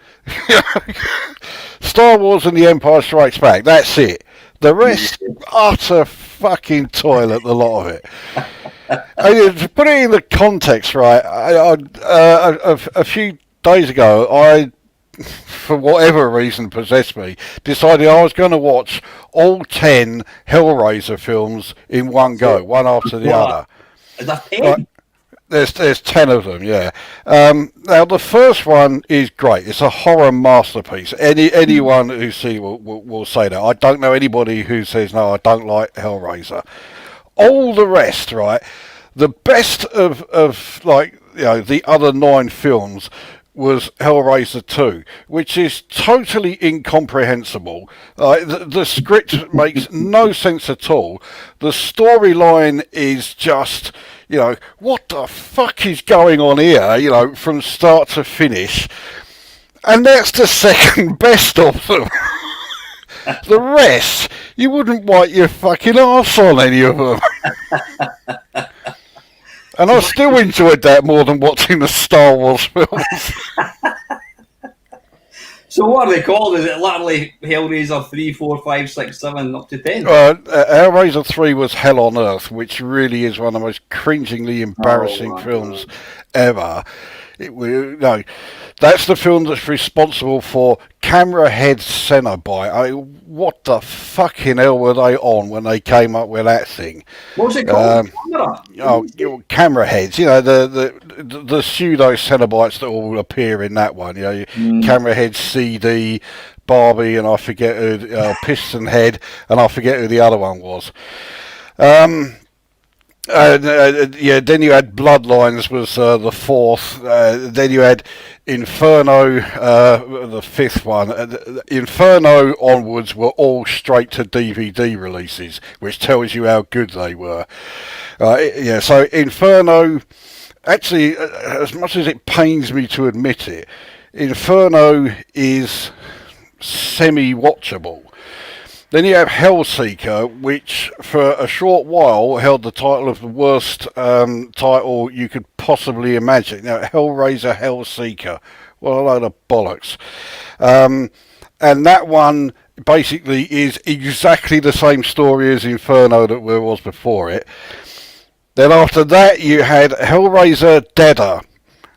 Star Wars and The Empire Strikes Back. That's it. The rest, utter fucking toilet. The lot of it. To put it in the context, right? A few days ago, for whatever reason possessed me, decided I was going to watch all 10 Hellraiser films in one go, one after the other. Is that 10? There's 10 of them, yeah. Now the first one is great. It's a horror masterpiece. Anyone who sees will say that. I don't know anybody who says no, I don't like Hellraiser. All the rest, right? The best of like the other 9 films was Hellraiser 2, which is totally incomprehensible. The script makes no sense at all. The storyline is just, what the fuck is going on here, from start to finish. And that's the second best of them. The rest, you wouldn't wipe your fucking arse on any of them. And I still enjoyed that more than watching the Star Wars films. So what are they called? Is it literally Hellraiser 3, 4, 5, 6, 7, up to 10? Hellraiser 3 was Hell on Earth, which really is one of the most cringingly embarrassing films ever. That's the film that's responsible for Camera Head Cenobite. What the fucking hell were they on when they came up with that thing? What was it called? Camera heads. The pseudo Cenobites that all appear in that one. Camera Head CD, Barbie, and I forget who, Piston Head, and I forget who the other one was. Then you had Bloodlines was the 4th. Then you had Inferno, the 5th one. Inferno onwards were all straight to DVD releases, which tells you how good they were. So Inferno, actually, as much as it pains me to admit it, Inferno is semi-watchable. Then you have Hellseeker, which for a short while held the title of the worst title you could possibly imagine. Now, Hellraiser, Hellseeker, what a load of bollocks. And that one basically is exactly the same story as Inferno that was before it. Then after that you had Hellraiser Deader.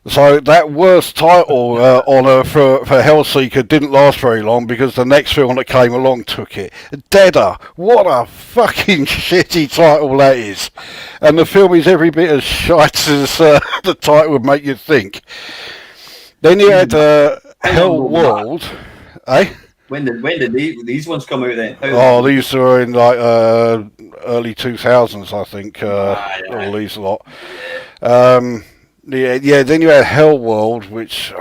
So that worst title honour for Hellseeker didn't last very long because the next film that came along took it. Deader. What a fucking shitty title that is. And the film is every bit as shite as the title would make you think. Then you had Hell World. Eh? When did these ones come out then? These were in like early 2000s, I think. All these lot. Then you had Hell World, which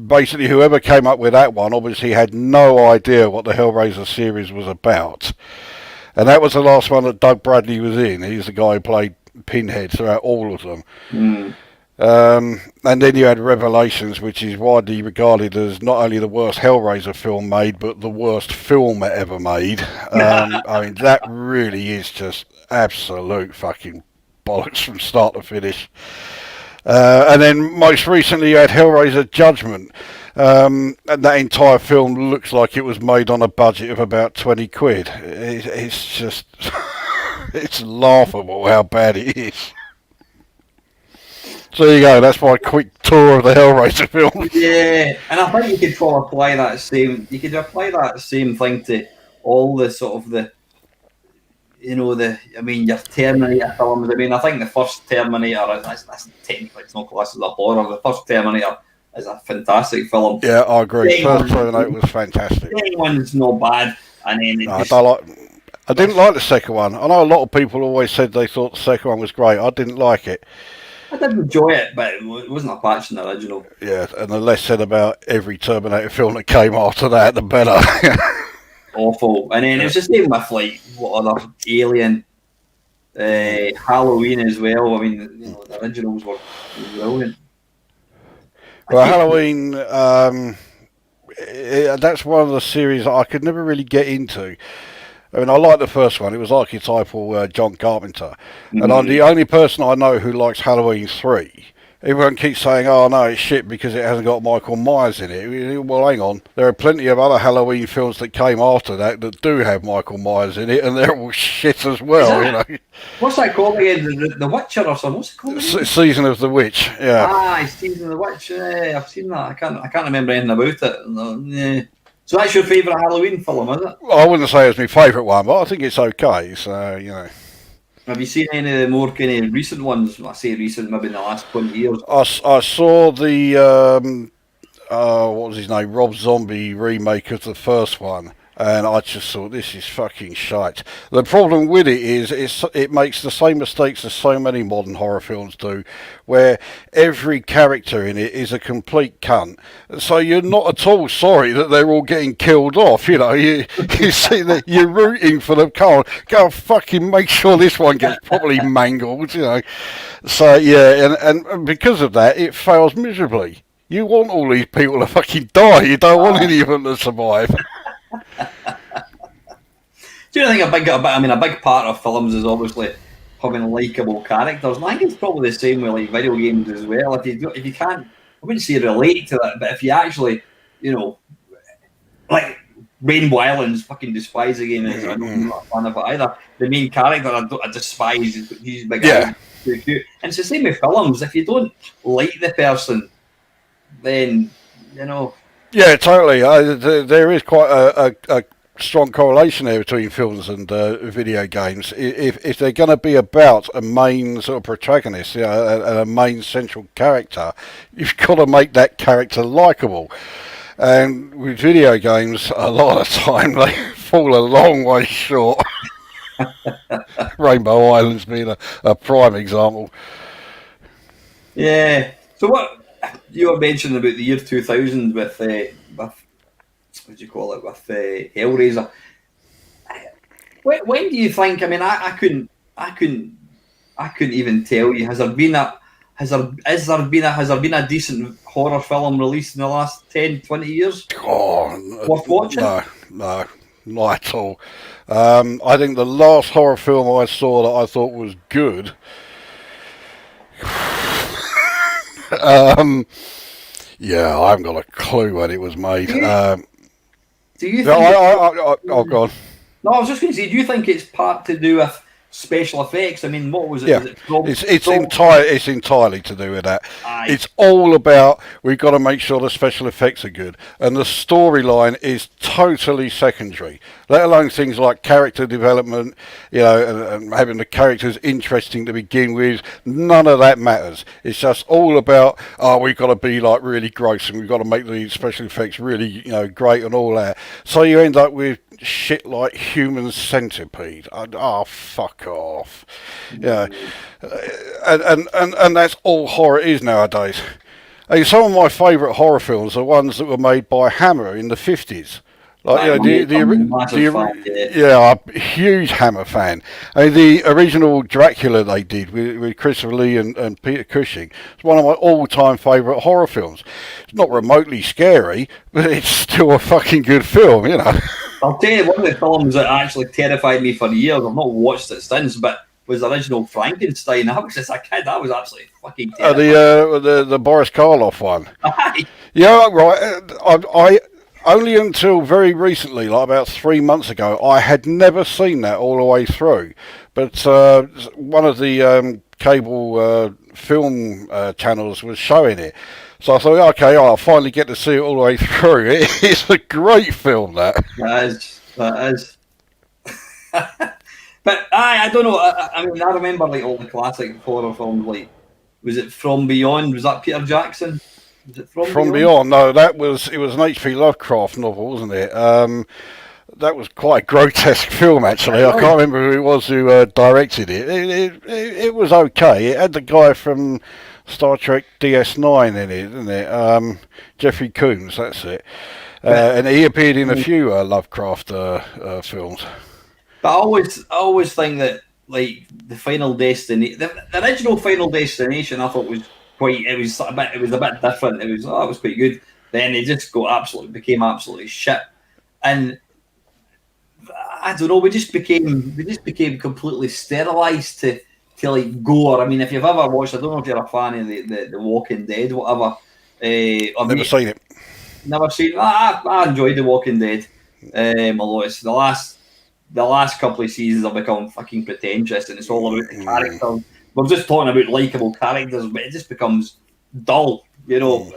basically whoever came up with that one obviously had no idea what the Hellraiser series was about. And that was the last one that Doug Bradley was in. He's the guy who played Pinhead throughout all of them. And then you had Revelations, which is widely regarded as not only the worst Hellraiser film made, but the worst film ever made. I mean, that really is just absolute fucking bollocks from start to finish. And then most recently you had Hellraiser Judgment, and that entire film looks like it was made on a budget of about 20 quid. It's just, it's laughable how bad it is. So there you go. That's my quick tour of the Hellraiser film. Yeah, and I think you could probably apply that same. You could apply that same thing to all the sort of I mean, your Terminator films. I mean, I think the first Terminator, that's technically it's not classed as a horror. The first Terminator is a fantastic film. Yeah, I agree. First Terminator was fantastic. The second one's not bad, and then I didn't like the second one. I know a lot of people always said they thought the second one was great. I didn't like it. I did enjoy it, but it wasn't a patch in the original. Yeah, and the less said about every Terminator film that came after that, the better. Awful. And then it's the same with like what other Alien, Halloween as well. I mean, the originals were brilliant. Well, Halloween, that's one of the series I could never really get into. I mean, I like the first one. It was archetypal John Carpenter. Mm-hmm. And I'm the only person I know who likes Halloween 3. Everyone keeps saying, oh, no, it's shit because it hasn't got Michael Myers in it. Well, hang on. There are plenty of other Halloween films that came after that do have Michael Myers in it, and they're all shit as well, What's that called again? The Witcher or something? What's it called again? Season of the Witch, yeah. Season of the Witch. Yeah, I've seen that. I can't remember anything about it. Yeah. So that's your favourite Halloween film, is it? Well, I wouldn't say it's my favourite one, but I think it's okay, so, Have you seen any of the more kind of recent ones? I say recent, maybe in the last 20 years. I saw the, what was his name, Rob Zombie remake of the first one, and I just thought, this is fucking shite. The problem with it is it makes the same mistakes as so many modern horror films do, where every character in it is a complete cunt. So you're not at all sorry that they're all getting killed off, you see that you're rooting for them. Go fucking make sure this one gets properly mangled, So, yeah, and because of that, it fails miserably. You want all these people to fucking die. You don't want any of them to survive. Do you think a big part of films is obviously having likeable characters, and I think it's probably the same with like video games as well. If you can't, I wouldn't say relate to that, but if you actually, like Rainbow Islands, fucking despise the game. I'm not a fan of it either. The main character I despise. He's big. Yeah. And it's the same with films. If you don't like the person, then Yeah, totally. There is quite a strong correlation there between films and video games. If they're going to be about a main sort of protagonist, and a main central character, you've got to make that character likable. And with video games, a lot of the time they fall a long way short. Rainbow Islands being a prime example. Yeah. So what you were mentioning about the year 2000 with what do you call it, with Hellraiser? When do you think? I mean, I couldn't even tell you. Has there been a decent horror film released in the last 10, 20 years? Oh, worth watching? No, not at all. I think the last horror film I saw that I thought was good. Yeah, I haven't got a clue when it was made. Do you think? Oh, God. No, I was just going to say, do you think it's part to do with special effects? I mean, what was it? Yeah, was it's entirely to do with that. Aye. It's all about, we've got to make sure the special effects are good, and the storyline is totally secondary. Let alone things like character development, and having the characters interesting to begin with. None of that matters. It's just all about, we've got to be like really gross, and we've got to make the special effects really, great and all that. So you end up with shit like Human Centipede. Fuck off. Yeah, and that's all horror is nowadays. Some of my favourite horror films are ones that were made by Hammer in the 50s. Like, I'm a huge Hammer fan. I mean, the original Dracula they did with Christopher Lee and Peter Cushing. It's one of my all-time favourite horror films. It's not remotely scary, but it's still a fucking good film, I'll tell you, one of the films that actually terrified me for years, I've not watched it since, but was the original Frankenstein. I was just a kid, that was absolutely fucking terrifying. The Boris Karloff one. Yeah, right. I only until very recently, like about 3 months ago, I had never seen that all the way through. But one of the cable film channels was showing it. So I thought, okay, I'll finally get to see it all the way through. It's a great film, that. That is. But I don't know. I mean, I remember like all the classic horror films. Like, was it From Beyond? Was that Peter Jackson? Was it From Beyond? No, it was an H.P. Lovecraft novel, wasn't it? That was quite a grotesque film, actually. I can't remember who it was who directed it. It was okay. It had the guy from Star Trek DS9 in it, didn't it? Jeffrey Combs, that's it. And he appeared in a few Lovecraft films. But I always think that like the Final Destination, the original Final Destination, I thought was it was a bit different. It was quite good. Then it just became absolutely shit, and I don't know. We just became completely sterilised to like gore. I mean, if you've ever watched, I don't know if you're a fan of the Walking Dead, whatever. I've never seen it. Never seen. I enjoyed the Walking Dead, although it's the last couple of seasons have become fucking pretentious, and it's all about the characters. We're just talking about likeable characters, but it just becomes dull, you know.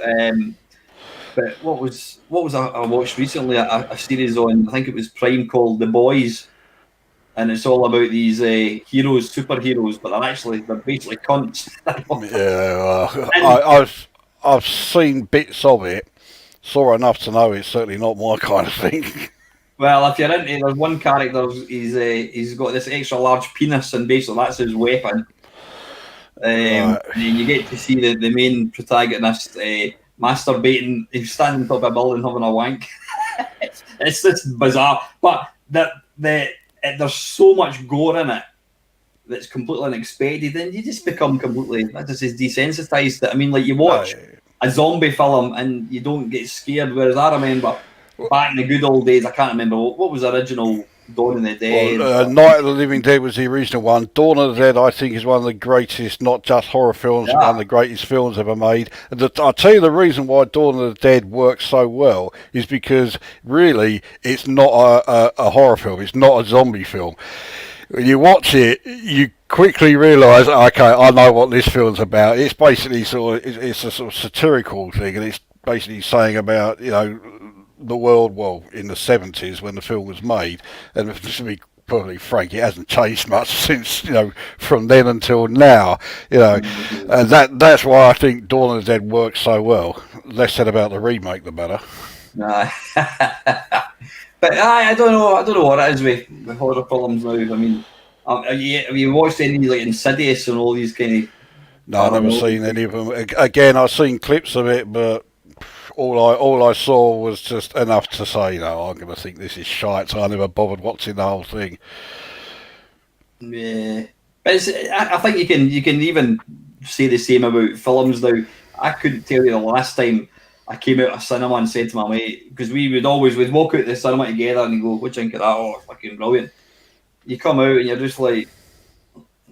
But what was I watched recently? A series on, I think it was Prime, called The Boys, and it's all about these superheroes, but they're basically cunts. Yeah, I've seen bits of it, saw enough to know it's certainly not my kind of thing. Well, if you're into, there's one character, he's got this extra large penis, and basically that's his weapon. And you get to see the main protagonist masturbating. He's standing on top of a building having a wank. it's just bizarre, but there's so much gore in it that's completely unexpected, and you just become completely desensitized. I mean, like, you watch a zombie film and you don't get scared, whereas I remember back in the good old days, I can't remember what was the original Dawn of the Dead. Night of the Living Dead was the original one. Dawn of the Dead, I think, is one of the greatest, not just horror films, one of the greatest films ever made. And I'll tell you the reason why Dawn of the Dead works so well is because really it's not a horror film. It's not a zombie film. When you watch it, you quickly realise, okay, I know what this film's about. It's basically it's a sort of satirical thing, and it's basically saying about, you know, the world, well, in the 70s when the film was made, and to be perfectly frank, it hasn't changed much since, you know, from then until now, you know, and that's why I think Dawn of the Dead works so well. Less said about the remake, the better. Nah. But I don't know what it is with horror films now. I mean, have you watched any like Insidious and all these kind of? No, I've never seen any of them. Again, I've seen clips of it, but all I saw was just enough to say, no, I'm going to think this is shite, so I never bothered watching the whole thing. Yeah, but I think you can even say the same about films now. I couldn't tell you the last time I came out of cinema and said to my mate, because we'd walk out the cinema together and he'd go, "What do you think of that? Oh, fucking brilliant." You come out and you're just like,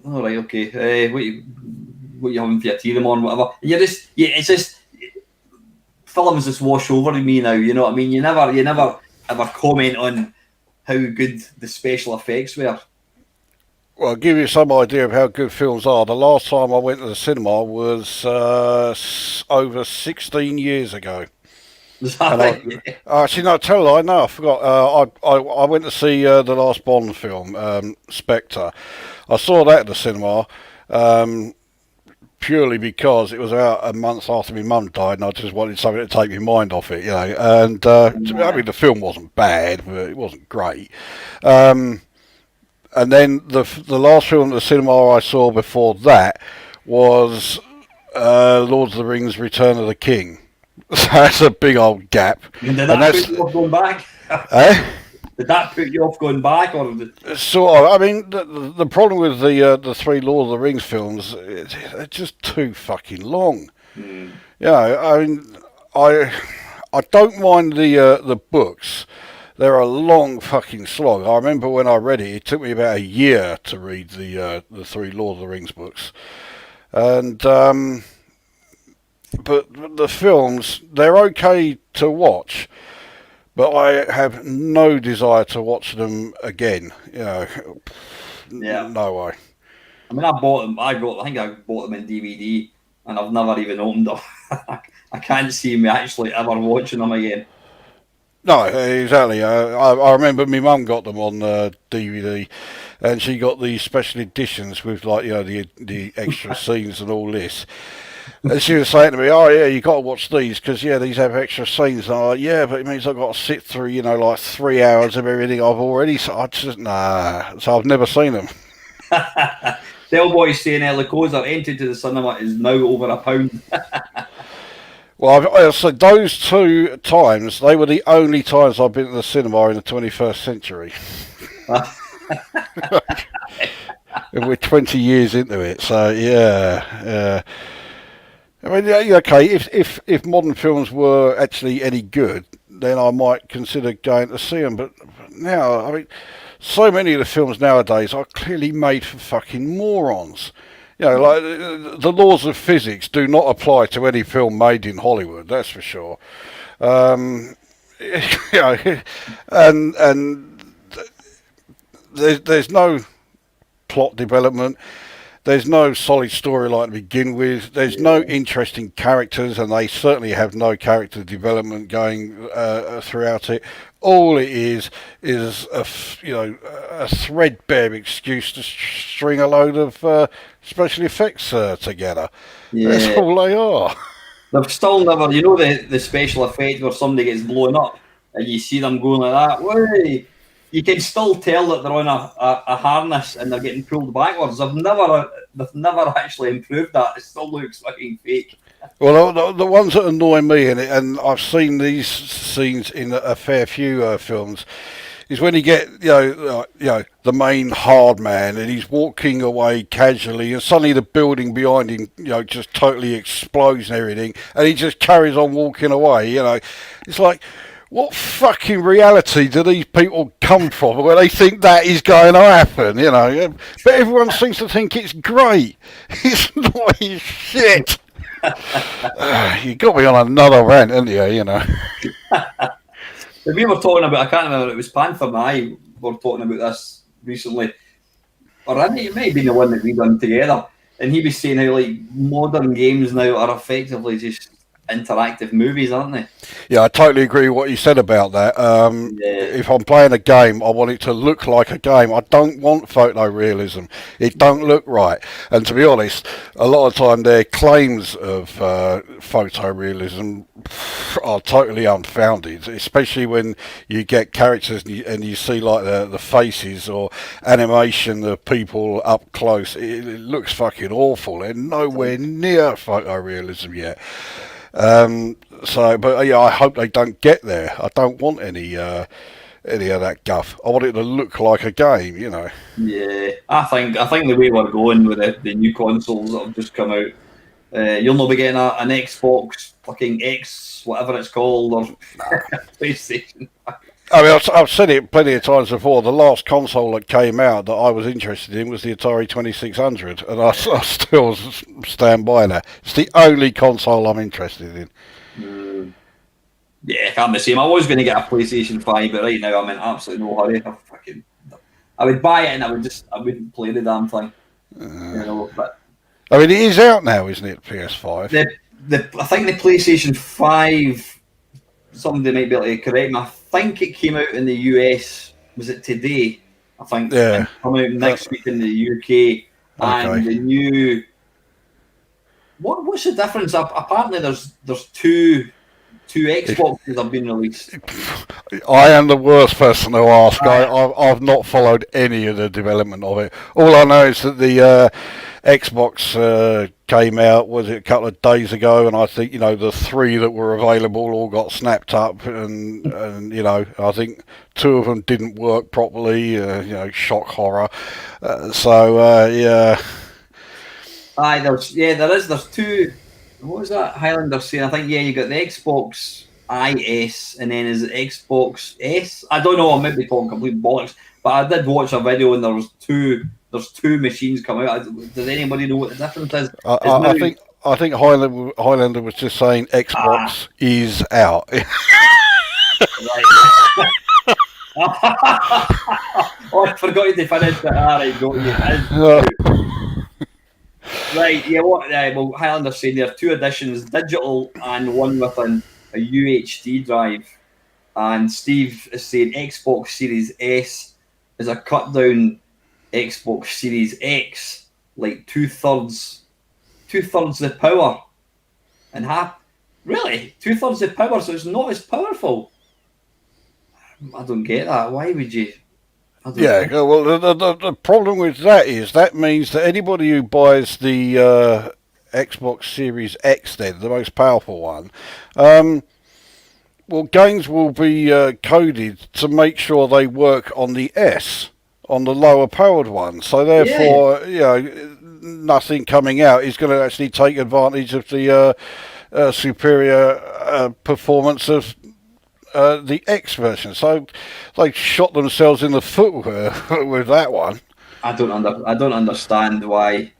all right, okay, what you having for your tea in the morning, whatever. And it's just films just wash over me now. You know what I mean? You never ever comment on how good the special effects were. Well, I'll give you some idea of how good films are. The last time I went to the cinema was over 16 years ago. Actually, no, tell a lie. No, I forgot. I went to see the last Bond film, Spectre. I saw that at the cinema purely because it was about a month after my mum died, and I just wanted something to take my mind off it, you know. And I mean, the film wasn't bad, but it wasn't great. And then the last film at the cinema I saw before that was Lord of the Rings: Return of the King. So that's a big old gap. And did that put you off going back? Did that put you off going back, or sort of? I mean, the problem with the three Lord of the Rings films, they're just too fucking long. You know, I mean, I don't mind the books. They're a long fucking slog. I remember when I read it, it took me about a year to read the three Lord of the Rings books, and but the films, they're okay to watch, but I have no desire to watch them again. You know, no way. I I mean, I bought them. I think I bought them in DVD, and I've never even opened them. I can't see me actually ever watching them again. No, exactly. I remember my mum got them on DVD, and she got the special editions with like the extra scenes and all this. And she was saying to me, "Oh yeah, you got to watch these because these have extra scenes." And I'm like, "Yeah, but it means I've got to sit through like 3 hours of everything I've already." So I just So I've never seen them. Del Boy's saying Licosa entry to the cinema is now over £1. Well, I said those 2 times, they were the only times I've been to the cinema in the 21st century. And we're 20 years into it, so yeah. I mean, okay, if modern films were actually any good, then I might consider going to see them. But now, I mean, so many of the films nowadays are clearly made for fucking morons. Like the laws of physics do not apply to any film made in Hollywood. That's for sure. And there's no plot development. There's no solid storyline to begin with. There's no interesting characters, and they certainly have no character development going throughout it. All it is a threadbare excuse to string a load of special effects together. Yeah. That's all they are. They've still never, the special effect where somebody gets blown up and you see them going like that. Way. You can still tell that they're on a harness and they're getting pulled backwards. They've never actually improved that. It still looks fucking fake. Well, the ones that annoy me, and I've seen these scenes in a fair few films, is when you get the main hard man and he's walking away casually, and suddenly the building behind him just totally explodes and everything, and he just carries on walking away. It's like, what fucking reality do these people come from where they think that is going to happen? But everyone seems to think it's great. It's not. It's shit. You got me on another rant, haven't you? We were talking about, I can't remember, it was Panther and I were talking about this recently, or I think it may have been the one that we done together, and he was saying how like modern games now are effectively just interactive movies, aren't they? Yeah, I totally agree with what you said about that. If I'm playing a game, I want it to look like a game. I don't want photorealism. It don't look right. And to be honest, a lot of time their claims of photorealism are totally unfounded, especially when you get characters and you see like the faces or animation of people up close. It looks fucking awful. They're nowhere near photorealism yet. But I hope they don't get there. I don't want any of that guff. I want it to look like a game, Yeah, I think the way we're going with the new consoles that have just come out, you'll not be getting an Xbox fucking X, whatever it's called, or PlayStation. I mean, I've said it plenty of times before. The last console that came out that I was interested in was the Atari 2600, and I still stand by that. It's the only console I'm interested in. Yeah, I'm the same. I was going to get a PlayStation 5, but right now I'm in absolutely no hurry. I would buy it and I wouldn't play the damn thing. But I mean, it is out now, isn't it? PS5. I think the PlayStation 5. Somebody might be able to correct me. I think it came out in the US. Was it today? I think. Yeah. Coming out next week in the UK. And the new. What's the difference? Apparently, there's two Xboxes have been released. I am the worst person to ask. I've not followed any of the development of it. All I know is that the Xbox came out, was it a couple of days ago, and I think the 3 that were available all got snapped up, and I think 2 of them didn't work properly. Shock horror. Yeah. Aye, there's 2. What was that Highlander saying? I think you got the Xbox IS, and then is it Xbox S? I don't know. I might be talking complete bollocks, but I did watch a video and there's two machines coming out. Does anybody know what the difference is? I think Highlander was just saying Xbox is out. Right. Oh, I forgot to finish that. Alright, got you. Right, yeah, well, Highlander's saying there are 2 editions, digital and one with a UHD drive. And Steve is saying Xbox Series S is a cut down Xbox Series X, like two thirds the power and half. Really, 2/3 the power, so it's not as powerful. I don't get that. Why would you? I don't Yeah, know. well, the problem with that is that means that anybody who buys the Xbox Series X, then the most powerful one, um, well, games will be coded to make sure they work on the S, on the lower powered one. So Yeah, therefore, nothing coming out is going to actually take advantage of the superior performance of the X version. So they shot themselves in the foot with that one. I don't understand why.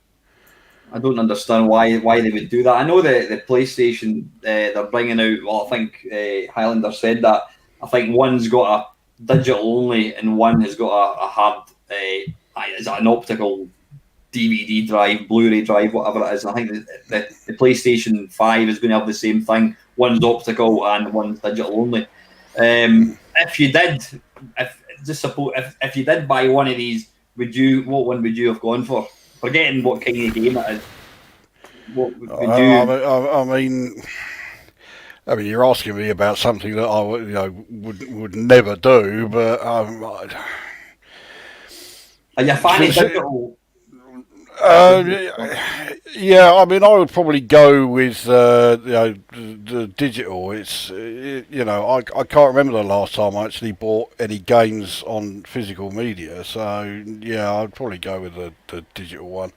I don't understand why they would do that. I know the PlayStation they're bringing out. Well, I think Highlander said that. I think one's got a digital only, and one has got a hard. Is it an optical DVD drive, Blu-ray drive, whatever it is? And I think the PlayStation 5 is going to have the same thing. One's optical and one's digital only. If you did, if just suppose if you did buy one of these, what one would you have gone for? Forgetting what kind of game it is, what would you? I mean, you're asking me about something that I would never do, but Are you a fan of digital? uh, yeah, I mean, I would probably go with the digital. I can't remember the last time I actually bought any games on physical media, so yeah, I'd probably go with the digital one.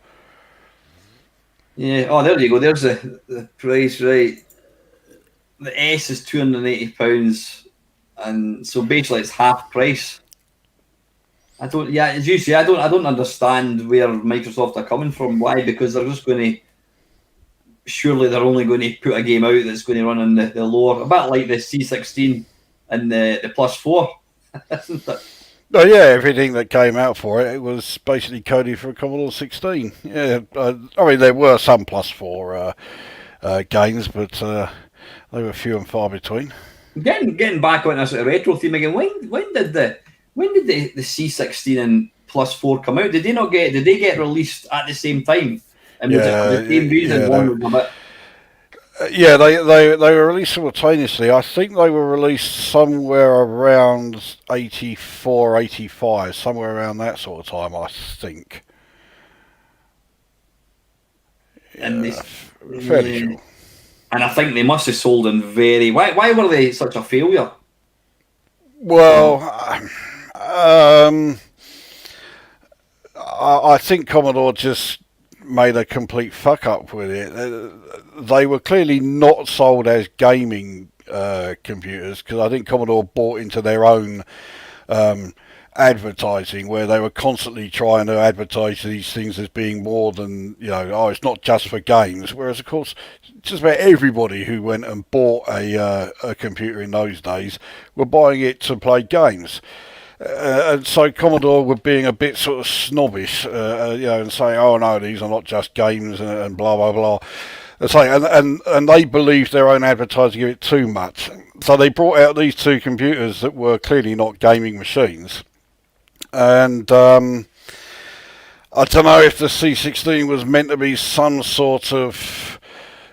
Yeah. Oh, there you go. There's the price, right? The S is £280, and so basically it's half price. I don't. Yeah, as you say, I don't understand where Microsoft are coming from. Why? Because they're just going to. Surely they're only going to put a game out that's going to run on the lower, a bit like the C16 and the Plus 4, isn't it? Oh yeah, everything that came out for it, it was basically coded for a Commodore 16. Yeah, I mean there were some plus four games, but they were few and far between. Getting back on a sort of retro theme again. When did the C16 and Plus 4 come out? Did they get released at the same time? And was it for Yeah, the same reason? yeah, One was a bit. yeah. They were released simultaneously. I think they were released somewhere around 84, 85, somewhere around that sort of time. I think. And Yeah, this, fairly yeah. sure. And I think they must have sold in very. Why were they such a failure? Well, I think Commodore just made a complete fuck up with it. They were clearly not sold as gaming computers because I think Commodore bought into their own advertising where they were constantly trying to advertise these things as being more than, oh, it's not just for games. Whereas, of course, just about everybody who went and bought a computer in those days were buying it to play games. And so Commodore were being a bit sort of snobbish, and saying, "Oh no, these are not just games," and blah blah blah. And they believed their own advertising of it too much. So they brought out these two computers that were clearly not gaming machines. And I don't know if the C16 was meant to be some sort of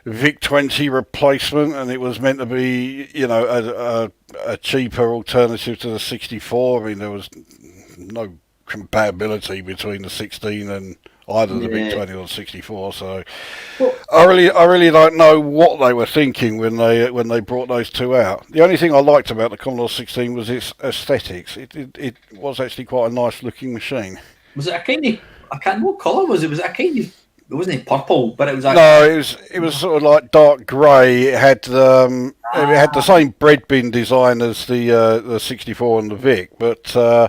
VIC-20 replacement, and it was meant to be, a cheaper alternative to the 64. I mean, there was no compatibility between the 16 and either the Yeah. VIC-20 or the 64. So Well, I really don't know what they were thinking when they brought those two out. The only thing I liked about the Commodore 16 was its aesthetics. It was actually quite a nice looking machine. was it a kind of? I can't. What colour was it? Was it a kind of? It wasn't purple, but it was a. No, it was sort of like dark grey. It had the same bread bin design as the 64 and the Vic, but yeah,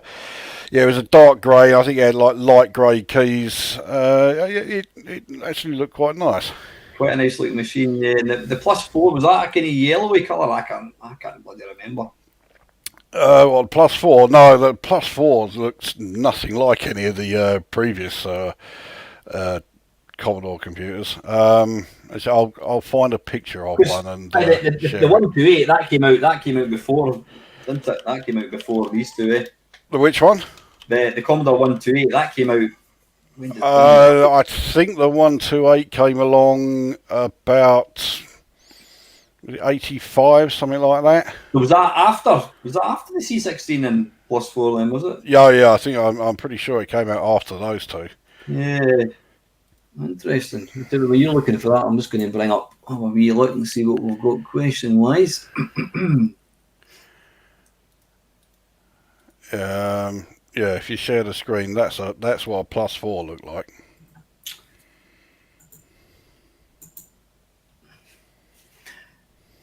it was a dark grey. I think it had like light grey keys. It actually looked quite nice. Quite a nice looking machine. Yeah, and the Plus 4 was that a kind of yellowy colour? I can't bloody remember. Well, plus four. No, the plus four looks nothing like any of the previous Commodore computers. I'll find a picture of one and share The it. 128 that came out. That came out before, didn't it? That came out before these two. The which one? The Commodore 128 that came out. When did it come out? I think the 128 came along about 85, something like that. So was that after? Was that after the C16 and plus 4? Then was it? Yeah. I think I'm pretty sure it came out after those two. Yeah. Interesting. When you're looking for that, I'm just going to bring up a wee look and see what we've got question wise. Yeah, if you share the screen, that's what a plus 4 looked like.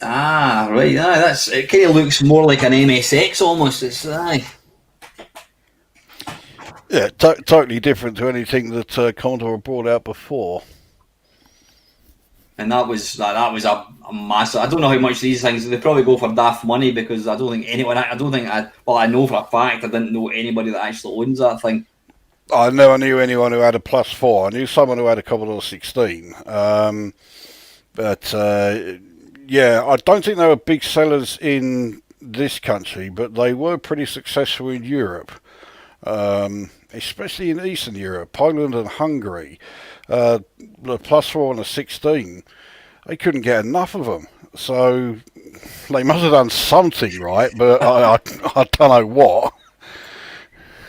Ah, right. That's it. Kind of looks more like an MSX almost. It's Yeah, totally different to anything that Commodore brought out before. And that was a massive. I don't know how much these things. They probably go for daft money because I don't think anyone. I don't think I. Well, I know for a fact I didn't know anybody that actually owns that thing. I never knew anyone who had a plus 4. I knew someone who had a Commodore 16. But yeah, I don't think they were big sellers in this country, but they were pretty successful in Europe, especially in Eastern Europe, Poland and Hungary. The plus 4 and the 16, they couldn't get enough of them. So they must have done something right, but I don't know what.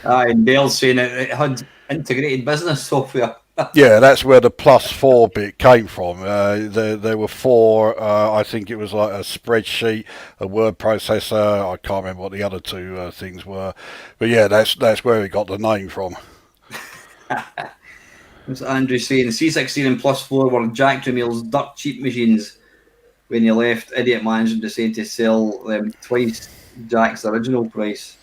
And Dale's saying it had integrated business software. Yeah, that's where the plus 4 bit came from. There were 4. I think it was like a spreadsheet, a word processor. I can't remember what the other two things were, but yeah, that's where we got the name from. What's Andrew saying? C16 and plus 4 were Jack Tremill's dirt cheap machines. When you left, idiot management decided to sell them twice Jack's original price.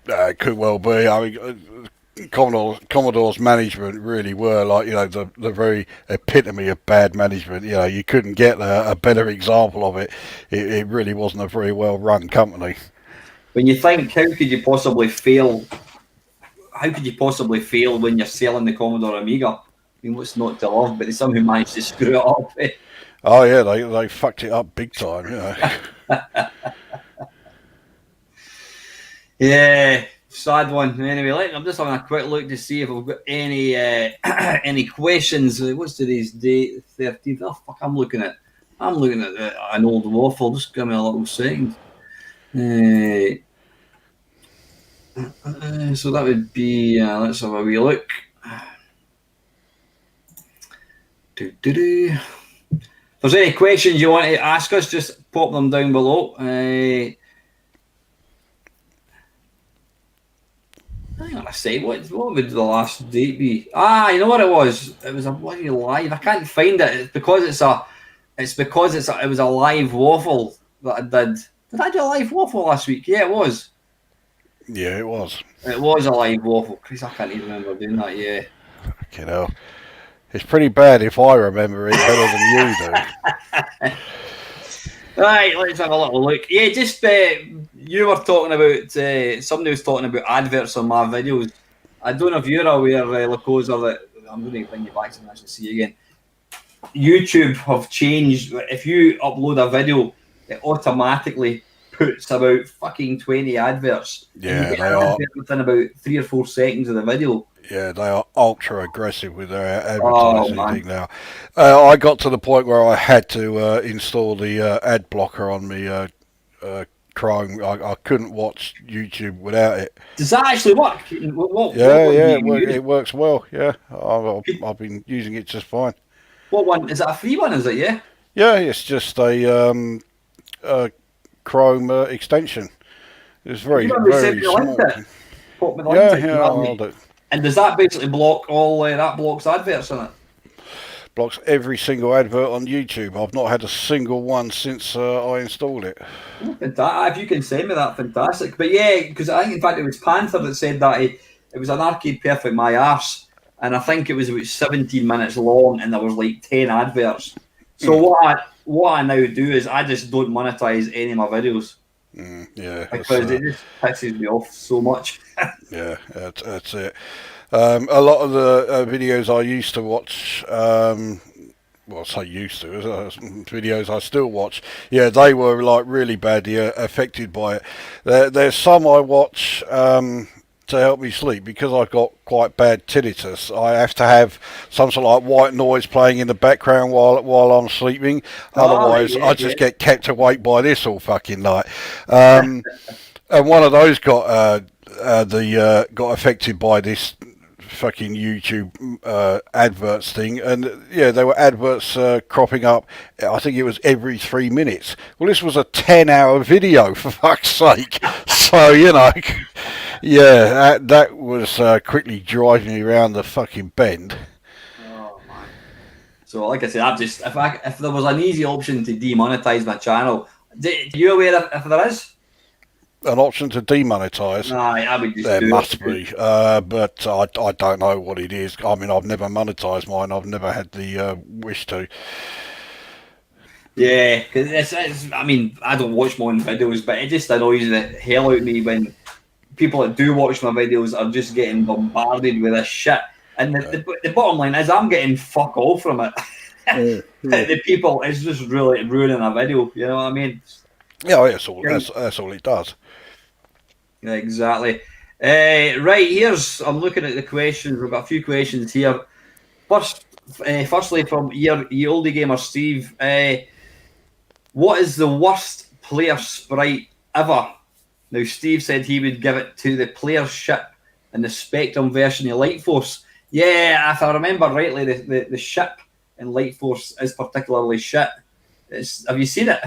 It could well be. I mean, Commodore's management really were like, the very epitome of bad management. You couldn't get a better example of it. It really wasn't a very well run company. When you think, how could you possibly fail? How could you possibly fail when you're selling the Commodore Amiga? I mean, what's not to love? But they somehow managed to screw it up. Oh yeah, they fucked it up big time. Yeah, sad one. Anyway, I'm just having a quick look to see if we've got any any questions. What's today's date? 13th. Oh fuck! I'm looking at an old waffle. Just give me a little second. So that would be. Let's have a wee look. If there's any questions you want to ask us, just pop them down below. Hang on a second, what would the last date be? You know what it was? It was a bloody live. I can't find it. It was a live waffle that I did. Did I do a live waffle last week? Yeah, it was. Yeah, it was. It was a live waffle. Chris, I can't even remember doing that. Yeah. It's pretty bad if I remember it better than you do. Right, let's have a little look. Yeah, just you were talking about somebody was talking about adverts on my videos. I don't know if you're aware, Lacosa, that I'm going to bring you back so I can actually see you again. YouTube have changed. If you upload a video, it automatically puts about fucking 20 adverts. Yeah, they are within about 3 or 4 seconds of the video. Yeah, they are ultra aggressive with their advertising now. I got to the point where I had to install the ad blocker on me Chrome. I couldn't watch YouTube without it. Does that actually work? It works well. Yeah, I've been using it just fine. What one? Is it a free one? Is it? Yeah. Yeah, it's just a Chrome extension. It's very small. I'll do. And does that basically block all? That blocks adverts on it. Blocks every single advert on YouTube. I've not had a single one since I installed it. If you can send me that, fantastic. But yeah, because I think in fact it was Panther that said that it was an Arcade Perfect My Arse, and I think it was about 17 minutes long, and there was like 10 adverts. So what I now do is I just don't monetize any of my videos. Yeah, because it just pisses me off so much. Yeah, that's it. A lot of the videos I used to watch, well, I say used to, videos I still watch, yeah, they were like really badly affected by it. There's some I watch to help me sleep because I've got quite bad tinnitus. I have to have some sort of like white noise playing in the background while I'm sleeping. Oh, right, Otherwise, yeah, I yeah. just get kept awake by this all fucking night. And one of those got got affected by this fucking YouTube adverts thing, and yeah, there were adverts cropping up. I think it was every 3 minutes. Well, this was a 10-hour video, for fuck's sake. So yeah, that was quickly driving me around the fucking bend. Oh man. So like I said, I've just if there was an easy option to demonetize my channel, are you aware if there is? An option to demonetize. Aye, I would just There do must it. be, but I don't know what it is. I mean, I've never monetized mine. I've never had the wish to. Yeah, because I mean, I don't watch my own videos, but it just annoys the hell out of me when people that do watch my videos are just getting bombarded with this shit. And the bottom line is, I'm getting fuck all from it. The people, it's just really ruining a video. You know what I mean? Yeah, that's all it does. Yeah, exactly. Right, I'm looking at the questions. We've got a few questions here. Firstly, from your oldie gamer Steve, what is the worst player sprite ever? Now, Steve said he would give it to the player ship in the Spectrum version of Light Force. Yeah, if I remember rightly, the ship in Light Force is particularly shit. Have you seen it?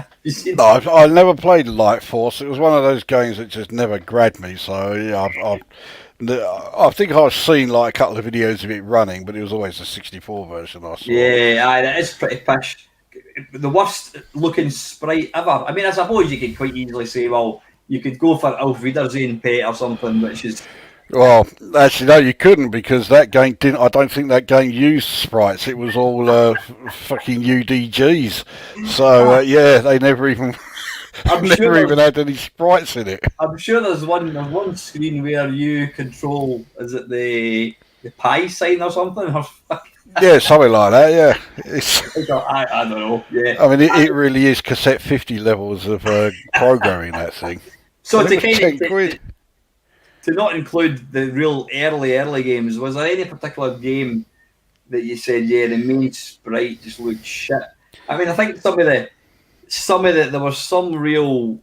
No, I never played Light Force. It was one of those games that just never grabbed me. So yeah, I think I've seen like a couple of videos of it running, but it was always the 64 version I saw. Yeah, aye, that is pretty pish. The worst looking sprite ever. I mean, I suppose you could quite easily say, well, you could go for Auf Wiedersehen Pet or something, which is. Well, actually, no, you couldn't because that game didn't. I don't think that game used sprites. It was all fucking UDGs. So yeah, they never even never even had any sprites in it. I'm sure there's one screen where you control. Is it the pi sign or something? Yeah, something like that. Yeah, I don't know. Yeah, I mean, it really is cassette 50 levels of programming that thing. So and to it was 10 quid. To not include the real early games, was there any particular game that you said, yeah, the main sprite just looked shit? I mean, I think some of the there was some real,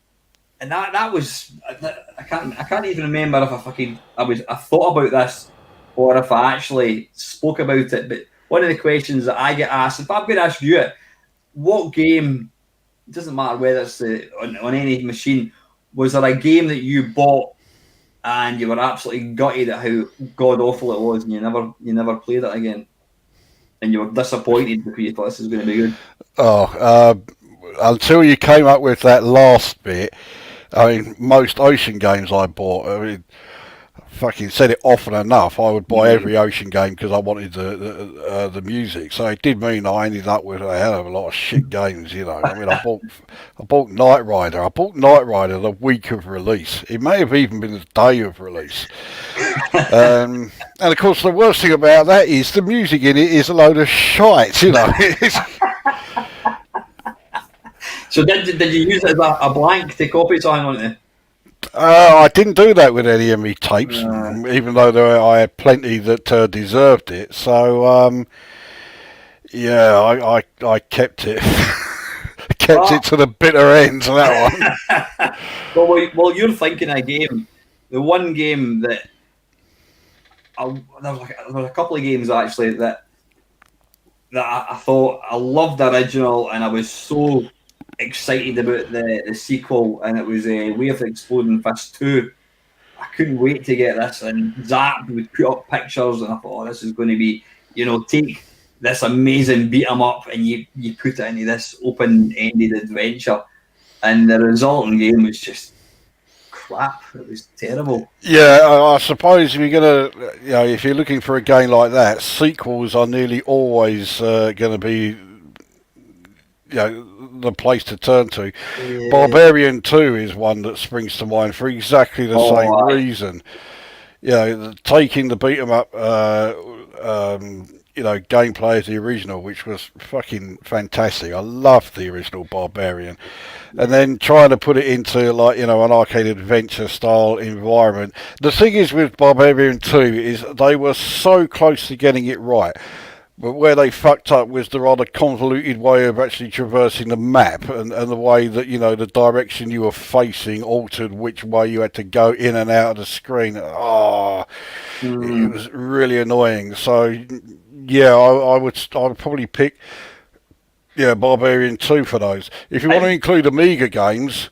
and that was I can't even remember if I thought about this or if I actually spoke about it. But one of the questions that I get asked, if I'm going to ask you it, what game? It doesn't matter whether it's on any machine. Was there a game that you bought and you were absolutely gutted at how god awful it was, and you never played it again, and you were disappointed because you thought this is going to be good? Until you came up with that last bit, I mean, most Ocean games I bought, I mean, fucking said it often enough. I would buy every Ocean game because I wanted the music. So it did mean I ended up with a hell of a lot of shit games. You know, I mean, I bought Knight Rider. I bought Knight Rider the week of release. It may have even been the day of release. And of course, the worst thing about that is the music in it is a load of shite. You know. So did you use it as a blank to copy something on it? I didn't do that with any of my tapes, even though I had plenty that deserved it. So, yeah, I kept it. Kept it to the bitter end, that one. Well, you're thinking a game. The one game that there was a couple of games actually that I thought I loved the original, and I was so excited about the sequel, and it was Way of the Exploding Fist 2. I couldn't wait to get this, and Zap would put up pictures, and I thought, oh, this is going to be, take this amazing beat 'em up and you put it into this open-ended adventure, and the resulting game was just crap. It was terrible. Yeah, I suppose if you're gonna, if you're looking for a game like that, sequels are nearly always going to be, the place to turn to. Yeah. Barbarian 2 is one that springs to mind for exactly the same reason. taking the beat 'em up, gameplay of the original, which was fucking fantastic. I loved the original Barbarian. And then trying to put it into an arcade adventure style environment. The thing is with Barbarian 2 is they were so close to getting it right. But where they fucked up was the rather convoluted way of actually traversing the map, and the way that, the direction you were facing altered which way you had to go in and out of the screen. It was really annoying. So, yeah, I would probably pick Barbarian 2 for those. If you want to include Amiga games,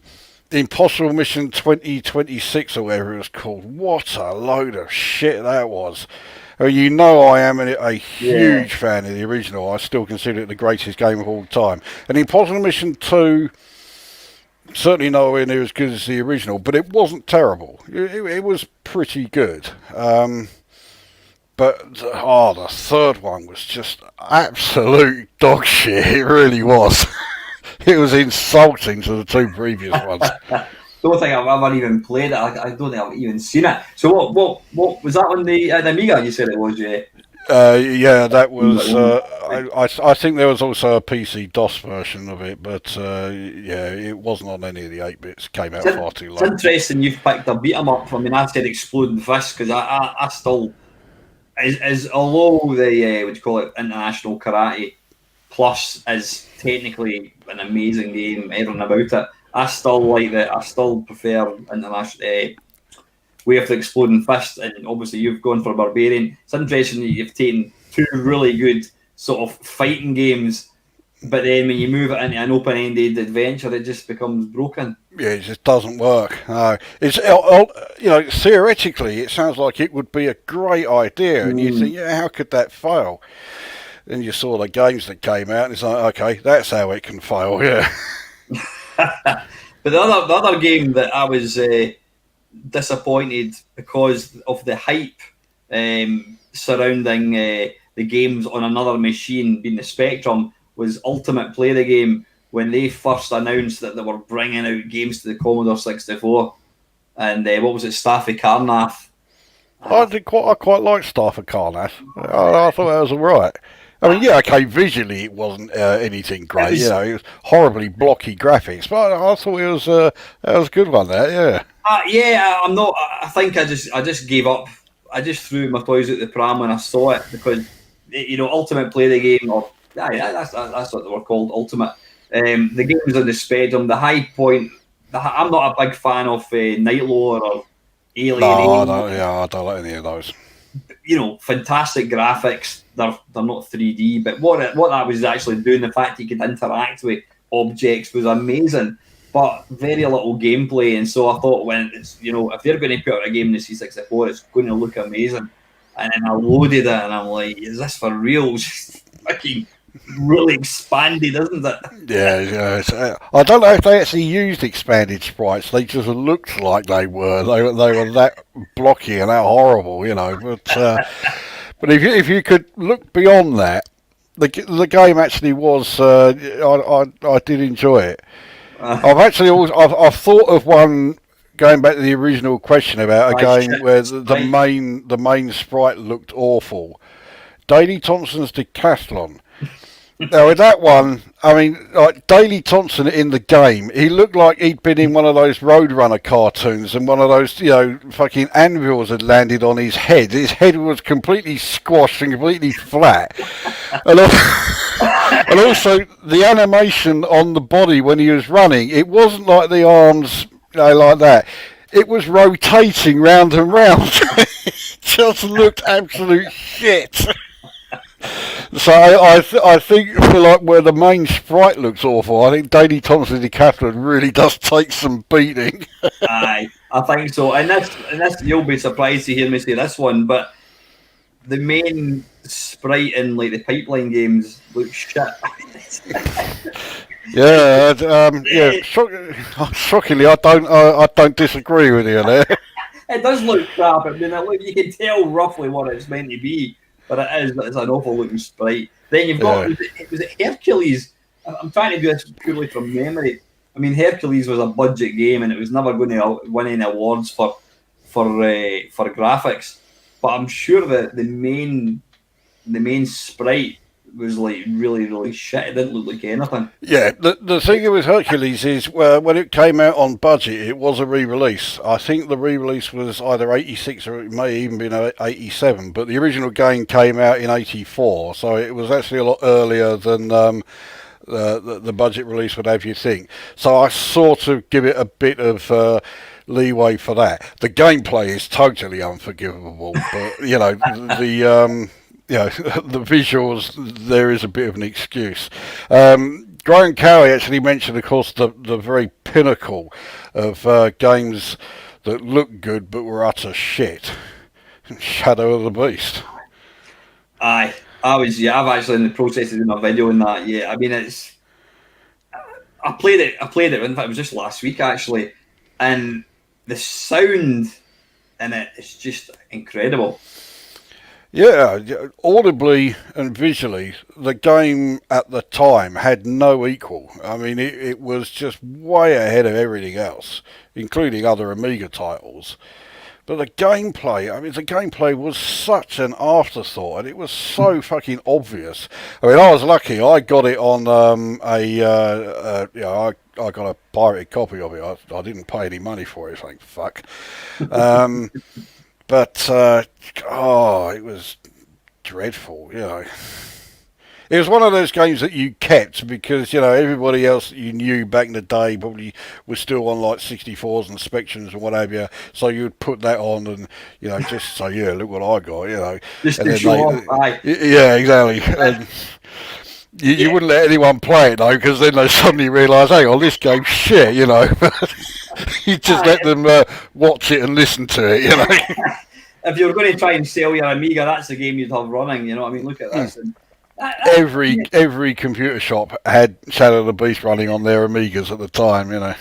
Impossible Mission 2026 or whatever it was called, what a load of shit that was. I mean, I am a huge fan of the original. I still consider it the greatest game of all time. And Impossible Mission 2, certainly nowhere near as good as the original, but it wasn't terrible. It was pretty good. But the third one was just absolute dog shit. It really was. It was insulting to the two previous ones. Don't think I've ever even played it. I don't think I've even seen it. So what was that on the Amiga? You said it was, yeah. That was. I think there was also a PC DOS version of it, but it wasn't on any of the 8-bits. Came out far too late. It's interesting you've picked a beat 'em up. I mean, I said Exploding Fist because I still, although the what do you call it, International Karate Plus is technically an amazing game, everything about it. I still like that. I still prefer International Way of the Exploding Fist, and obviously you've gone for Barbarian. It's interesting that you've taken two really good sort of fighting games, but then when you move it into an open-ended adventure, it just becomes broken. Yeah, it just doesn't work. No, it's theoretically, it sounds like it would be a great idea, and you think, how could that fail? Then you saw the games that came out, and it's like, okay, that's how it can fail. Yeah. But the other game that I was disappointed because of the hype surrounding the games on another machine, being the Spectrum, was Ultimate Play the Game when they first announced that they were bringing out games to the Commodore 64. And what was it, Staffy Carnath? I quite like Staffy Carnath. I thought that was all right. I mean, visually it wasn't anything great. It was horribly blocky graphics, but I thought it was that was a good one. There, I'm not. I think I just gave up. I just threw my toys out the pram when I saw it because Ultimate Play the Game, or that's what they were called, Ultimate. The games on the Spectrum, the high point. I'm not a big fan of Night Lord or Alien. No, I don't like any of those. Fantastic graphics. They're not 3D, but what that was actually doing, the fact you could interact with objects was amazing, but very little gameplay. And so I thought, when it's if they're going to put out a game in the C64, it's going to look amazing. And then I loaded it, and I'm like, is this for real? Just fucking really expanded, isn't it? Yeah. I don't know if they actually used expanded sprites. They just looked like they were. They were that blocky and that horrible, But if you could look beyond that, the game actually was. I did enjoy it. I've thought of one, going back to the original question about a game where the main sprite looked awful. Daley Thompson's Decathlon. Now, with that one, I mean, like Daley Thompson in the game, he looked like he'd been in one of those Roadrunner cartoons, and one of those, fucking anvils had landed on his head. His head was completely squashed and completely flat. And also, the animation on the body when he was running, it wasn't like the arms, like that. It was rotating round and round. It just looked absolute shit. So I think for like where the main sprite looks awful, I think Daley Thompson Decathlon really does take some beating. Aye, I think so. And that's you'll be surprised to hear me say this one, but the main sprite in like the Pipeline games looks shit. Shockingly, I don't disagree with you there. It does look crap. I mean, you can tell roughly what it's meant to be. But it's an awful looking sprite. Then you've got, was it Hercules? I'm trying to do this purely from memory. I mean, Hercules was a budget game, and it was never going to win any awards for for graphics, but I'm sure that the main sprite was like really shit. It didn't look like anything. Yeah, the thing with Hercules is when it came out on budget, it was a re-release. I think the re-release was either 86 or it may even been 87, but the original game came out in 84, so it was actually a lot earlier than the budget release would have you think. So I sort of give it a bit of leeway for that. The gameplay is totally unforgivable, but the visuals, there is a bit of an excuse. Graham Cowie actually mentioned, of course, the very pinnacle of games that looked good but were utter shit. Shadow of the Beast. Aye, I've actually in the process of doing a video on that. Yeah, I mean I played it. In fact, it was just last week actually, and the sound in it is just incredible. Yeah, audibly and visually, the game at the time had no equal. I mean, it was just way ahead of everything else, including other Amiga titles. But the gameplay was such an afterthought, and it was so fucking obvious. I mean, I was lucky. I got it on I got a pirated copy of it. I didn't pay any money for it, thank fuck. But it was dreadful, It was one of those games that you kept because, everybody else that you knew back in the day probably was still on like 64s and Spectrums and what have you. So you would put that on and, just say, yeah, look what I got, Just and to show off. Aye. Yeah, exactly. And you wouldn't let anyone play it though, because then they suddenly realise, hang on, this game's shit, You just let them watch it and listen to it, If you were going to try and sell your Amiga, that's the game you'd have running. You know what I mean? Look at this. And every computer shop had Shadow of the Beast running on their Amigas at the time, I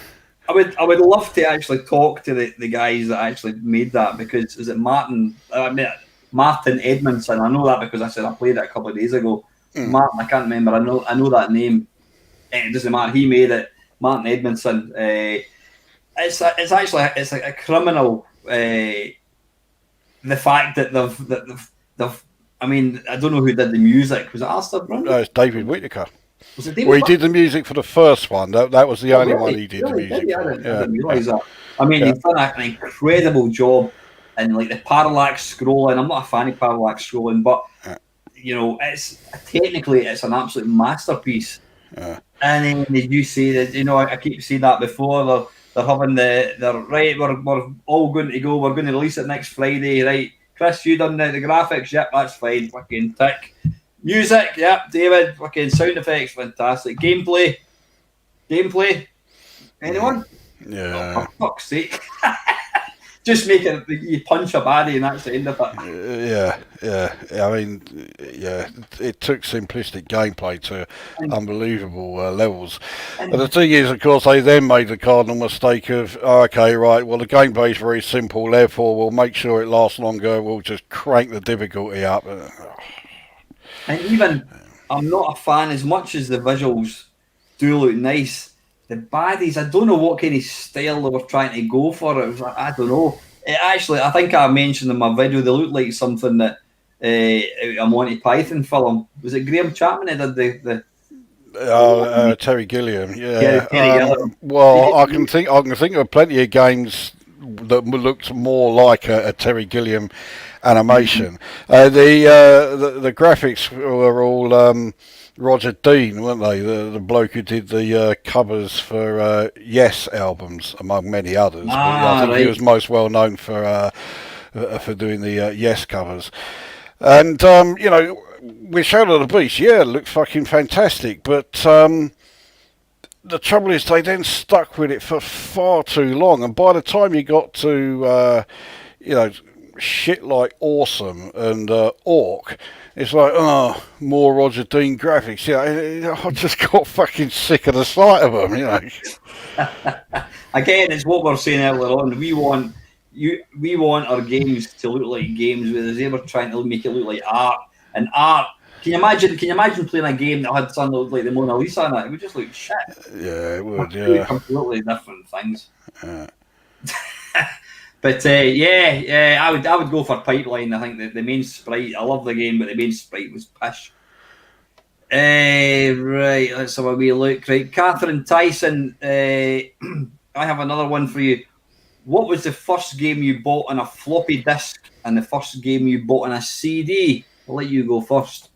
would love to actually talk to the guys that actually made that, because is it Martin Edmondson? I know that because I said I played it a couple of days ago. Martin, I can't remember. I know that name. It doesn't matter. He made it. Martin Edmondson. It's like a criminal. The fact that they've I mean, I don't know who did the music. Was it Alistair Brown? No, it's David Whittaker. Was it David? Well, he did the music for the first one. That was the only one he did the Really? music for. I didn't realise that. I mean, he's done an incredible job in like the parallax scrolling. I'm not a fan of parallax scrolling, but it's technically it's an absolute masterpiece. And then did you say that? I keep saying that before. They're having they're right. We're all going to go. We're going to release it next Friday, right? Chris, you done the graphics? Yep, that's fine. Fucking tick. Music? Yep. David, fucking sound effects, fantastic. Gameplay? Anyone? Yeah. Oh, for fuck's sake. Just make it, you punch a baddie and that's the end of it. Yeah. I mean, it took simplistic gameplay to unbelievable levels. And the thing is, of course, they then made the cardinal mistake of, okay, right, well, the gameplay is very simple, therefore we'll make sure it lasts longer, we'll just crank the difficulty up. And even, I'm not a fan, as much as the visuals do look nice, the baddies, I don't know what kind of style they were trying to go for. It was like, I don't know. I think I mentioned in my video, they look like something that a Monty Python film. Was it Graham Chapman who did the Terry Gilliam, yeah. Terry Gilliam. Well, I can think of plenty of games that looked more like a Terry Gilliam animation. The graphics were all Roger Dean, weren't they? The bloke who did the covers for Yes albums, among many others. But I think he was most well known for doing the Yes covers. And with Shadow of the Beast, it looked fucking fantastic. But the trouble is, they then stuck with it for far too long, and by the time you got to shit like Awesome and Orc, it's like, more Roger Dean graphics. I just got fucking sick of the sight of them, Again, it's what we're saying earlier on. We want our games to look like games, whereas they were trying to make it look like art. And art, can you imagine playing a game that had something that looked like the Mona Lisa in it? It would just look shit. Yeah, it would, Two completely different things. But yeah, I would go for Pipeline. I think the main sprite. I love the game, but the main sprite was pish. Right, let's have a wee look. Right, Catherine Tyson. I have another one for you. What was the first game you bought on a floppy disk and the first game you bought on a CD? I'll let you go first.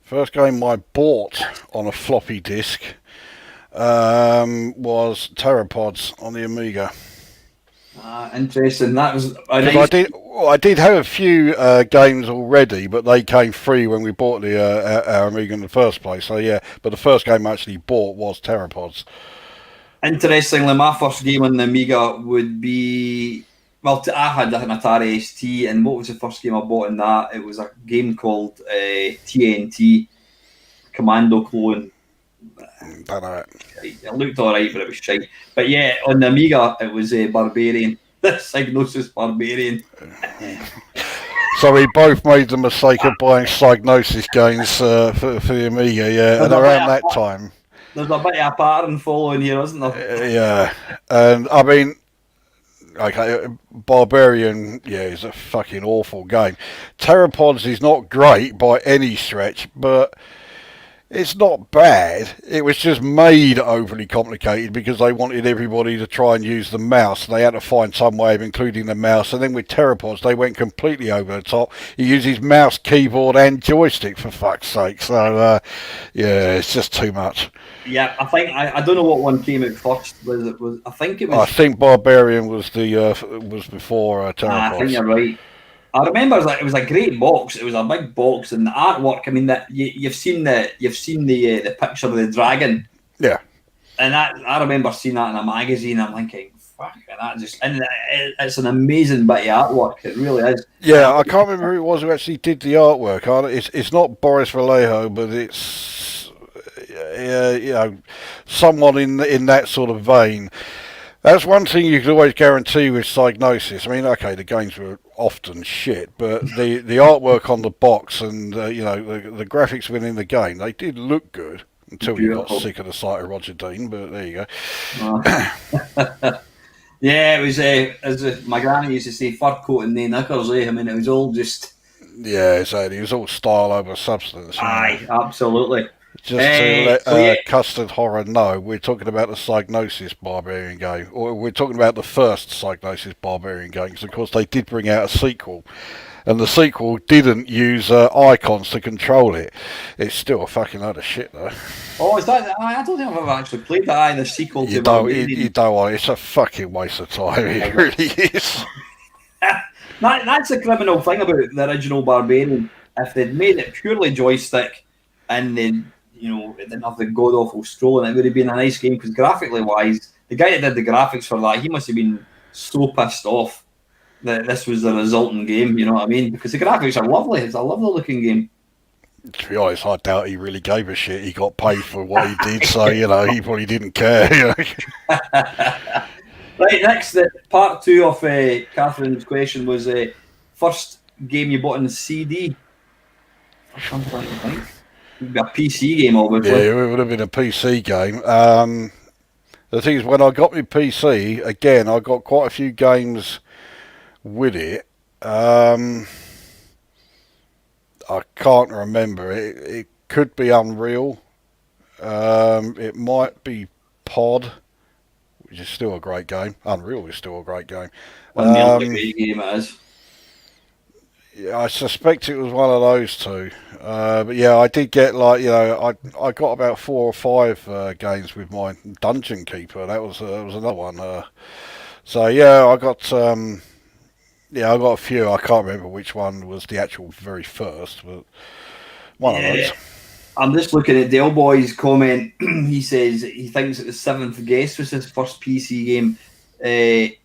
First game I bought on a floppy disk was Pteropods on the Amiga. Interesting. That was a Because nice. I did have a few games already, but they came free when we bought our Amiga in the first place. So yeah, but the first game I actually bought was Pteropods. Interestingly, my first game on the Amiga would be. Well, I had an Atari ST, and what was the first game I bought in that? It was a game called TNT Commando Clone. Don't know it. It looked alright, but it was shite. But yeah, on the Amiga, it was Barbarian. Psygnosis Barbarian. So we both made the mistake of buying Psygnosis games for the Amiga, yeah, and around that time. There's a bit of a pattern following here, isn't there? Yeah, and I mean, okay, Barbarian, yeah, is a fucking awful game. Pteropods is not great by any stretch, but it's not bad. It was just made overly complicated because they wanted everybody to try and use the mouse. They had to find some way of including the mouse. And then with Pteropods, they went completely over the top. He uses mouse, keyboard, and joystick, for fuck's sake. So, yeah, it's just too much. Yeah, I think I don't know what one came out first. I think Barbarian was was before Pteropods. I think you're right. I remember it was a great box. It was a big box, and the artwork. I mean, that you've seen the picture of the dragon. Yeah. And I remember seeing that in a magazine. I'm thinking, fuck, it's an amazing bit of artwork. It really is. Yeah, I can't remember who it was who actually did the artwork. It's not Boris Vallejo, but it's someone in that sort of vein. That's one thing you could always guarantee with Psygnosis. I mean, okay, the games were often shit, but the artwork on the box and the graphics within the game, they did look good until you got sick of the sight of Roger Dean. But there you go. Yeah, it was as my granny used to say, fur coat and no knickers. I mean, it was all just. Yeah, exactly. It was all style over substance. Aye, absolutely. Just to let Custard Horror know, we're talking about the Psygnosis Barbarian game, or we're talking about the first Psygnosis Barbarian game, because of course they did bring out a sequel, and the sequel didn't use icons to control it. It's still a fucking load of shit, though. Oh, is that? I don't think I've ever actually played that. The sequel to you don't want it. It's a fucking waste of time. It really is. That's the criminal thing about the original Barbarian. If they'd made it purely joystick, and then it didn't have the god awful scrolling, it would have been a nice game, because graphically wise, the guy that did the graphics for that, he must have been so pissed off that this was the resulting game, you know what I mean? Because the graphics are lovely. It's a lovely looking game. To be honest, I doubt he really gave a shit. He got paid for what he did, so he probably didn't care. Right, next, part two of Catherine's question was first game you bought on CD. I'm trying to think. A PC game, obviously. Yeah, it would have been a PC game. The thing is, when I got my PC, again, I got quite a few games with it. I can't remember. It could be Unreal. It might be Pod, which is still a great game. Unreal is still a great game. Great game it is. Yeah, I suspect it was one of those two. But yeah, I did get I got about 4 or 5 games with my Dungeon Keeper. That was another one. So yeah, I got a few. I can't remember which one was the actual very first, but one of those. I'm just looking at Del Boy's comment. He says he thinks that the Seventh Guest was his first PC game.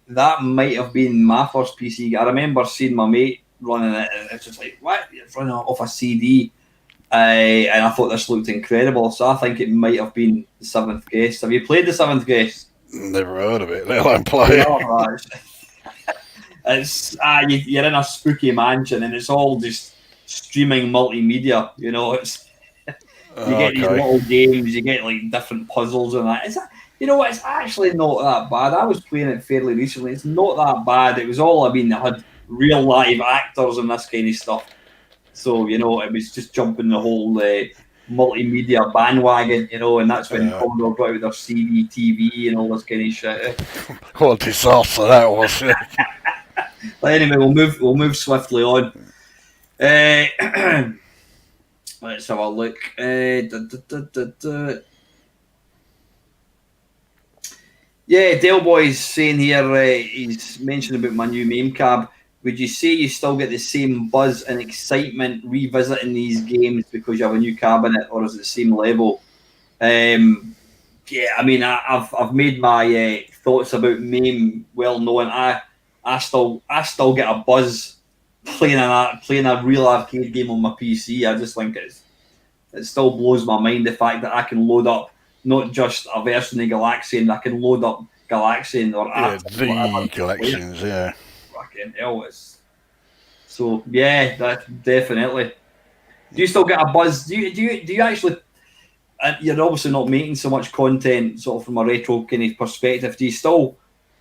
That might have been my first PC game. I remember seeing my mate running it, and it's just like, what? It's running off a CD. And I thought this looked incredible. So I think it might have been the Seventh Guest. Have you played the Seventh Guest? Never heard of it. Let alone play it. It's you're in a spooky mansion, and it's all just streaming multimedia. It's you get these little games, you get like different puzzles and that. You know what? It's actually not that bad. I was playing it fairly recently. It's not that bad. It was all, I mean, they had real live actors and this kind of stuff. So, you know, it was just jumping the whole multimedia bandwagon, you know, and that's when Commodore brought out their CD, TV, and all this kind of shit. What a disaster that was. But anyway, we'll move swiftly on. Let's have a look. Yeah, Dale Boy's saying here, he's mentioned about my new meme cab. Would you say you still get the same buzz and excitement revisiting these games because you have a new cabinet, or is it the same level? Yeah, I mean, I've made my thoughts about MAME well known. I still get a buzz playing a real arcade game on my PC. I just think it still blows my mind the fact that I can load up not just a version of Galaxian, I can load up Galaxian or the collections, yeah. Fucking hell, so yeah, that definitely. Do you still get a buzz? Do you actually? You're obviously not making so much content, sort of from a retro kind of perspective.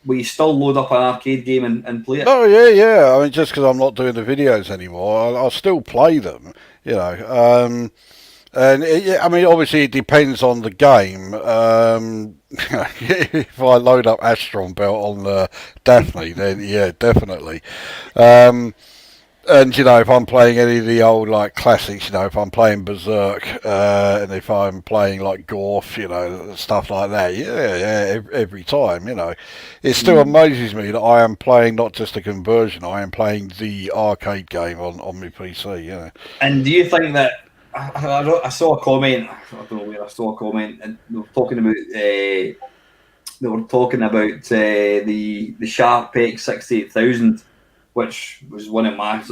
Will you still load up an arcade game and play it? Oh yeah. I mean, just because I'm not doing the videos anymore, I'll still play them. You know. And I mean, obviously, it depends on the game. If I load up Astron Belt on Daphne, then yeah, definitely. And you know, if I'm playing any of the old like classics, you know, if I'm playing Berserk, and if I'm playing like Gorf, you know, stuff like that, yeah, every time, you know, it still amazes me that I am playing not just a conversion, I am playing the arcade game on my PC, you know. And do you think that? I saw a comment. I don't know where I saw a comment, and they were talking about the Sharp X68000, which was one of my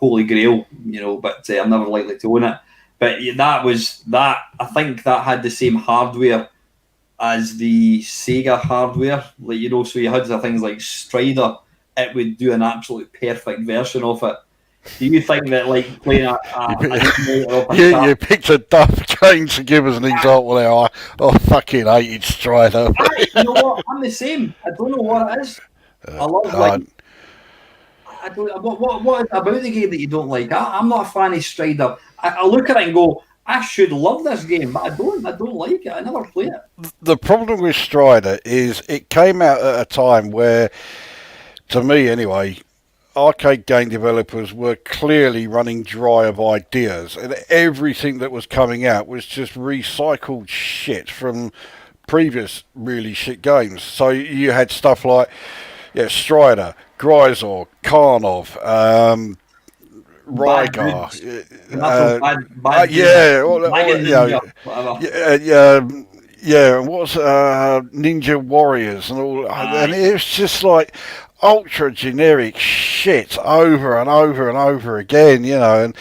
holy grail, you know. But I'm never likely to own it. But that. I think that had the same hardware as the Sega hardware, like, you know. So you had things like Strider. It would do an absolute perfect version of it. Do you think that, like, playing you picked a duff game to give us an example there? I fucking hated Strider. You know what? I'm the same. I don't know what it is. I love, like, I don't. What is about the game that you don't like? I'm not a fan of Strider. I look at it and go, I should love this game, but I don't. I don't like it. I never play it. The problem with Strider is it came out at a time where, to me anyway, arcade game developers were clearly running dry of ideas, and everything that was coming out was just recycled shit from previous really shit games. So you had stuff like Strider, Gryzor, Karnov, Rygar, what's Ninja Warriors and all, and it was just like ultra generic shit over and over and over again, you know,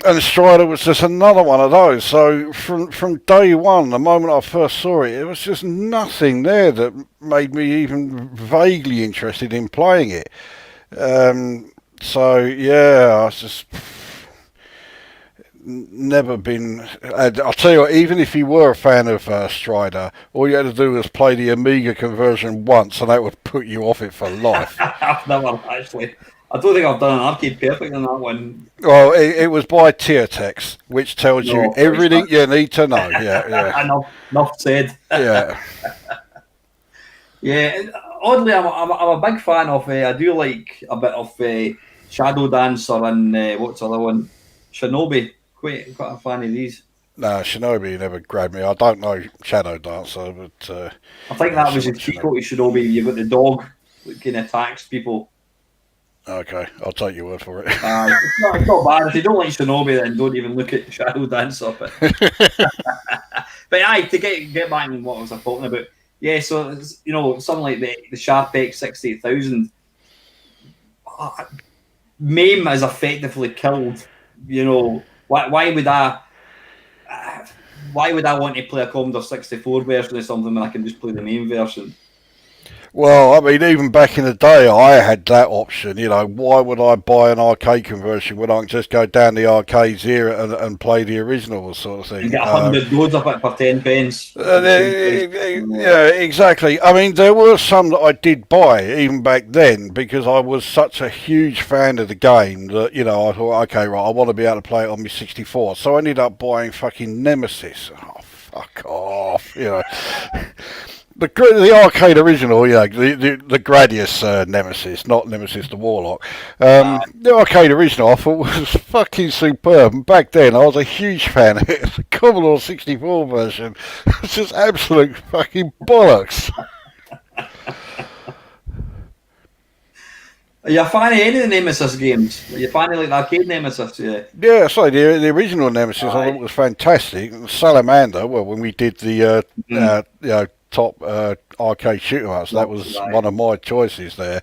and Strider was just another one of those. So from day one, the moment I first saw it, it was just nothing there that made me even vaguely interested in playing it. So yeah, I was just never been. I'll tell you what, even if you were a fan of Strider, all you had to do was play the Amiga conversion once, and that would put you off it for life. I've never actually. I don't think I've done an arcade perfect on that one. Well, it was by Tiertex, which tells you everything you need to know. Yeah. Enough said. Yeah. Yeah. Oddly, I'm a big fan of. I do like a bit of Shadow Dancer and what's the other one? Shinobi. Quite a fan of these. No, Shinobi never grabbed me. I don't know Shadow Dancer, but I think that was a sequel to Shinobi. You've got the dog that kind of attacks people. Okay, I'll take your word for it. It's not bad. If you don't like Shinobi, then don't even look at Shadow Dancer. But to get back to what I was talking about, yeah. So, you know, something like the Sharp X68000, MAME is effectively killed. You know, why would I want to play a Commodore 64 version of something when I can just play the MAME version? Well, I mean, even back in the day, I had that option. You know, why would I buy an arcade conversion when I can just go down the arcades here and play the original sort of And thing? get 100 loads of it for 10 pence. Yeah, exactly. I mean, there were some that I did buy even back then because I was such a huge fan of the game that, you know, I thought, okay, right, I want to be able to play it on my 64. So I ended up buying fucking Nemesis. Oh, fuck off, you know. The arcade original, you know, the Gradius Nemesis, not Nemesis the Warlock. The arcade original I thought was fucking superb. And back then I was a huge fan of it. The Commodore 64 version was just absolute fucking bollocks. Are you a fan of any of the Nemesis games? Are you a fan of like the arcade Nemesis? Yeah. Yeah, so the original Nemesis I thought was fantastic. Salamander, well, when we did the you know, top arcade shoot 'em ups, that was one of my choices there.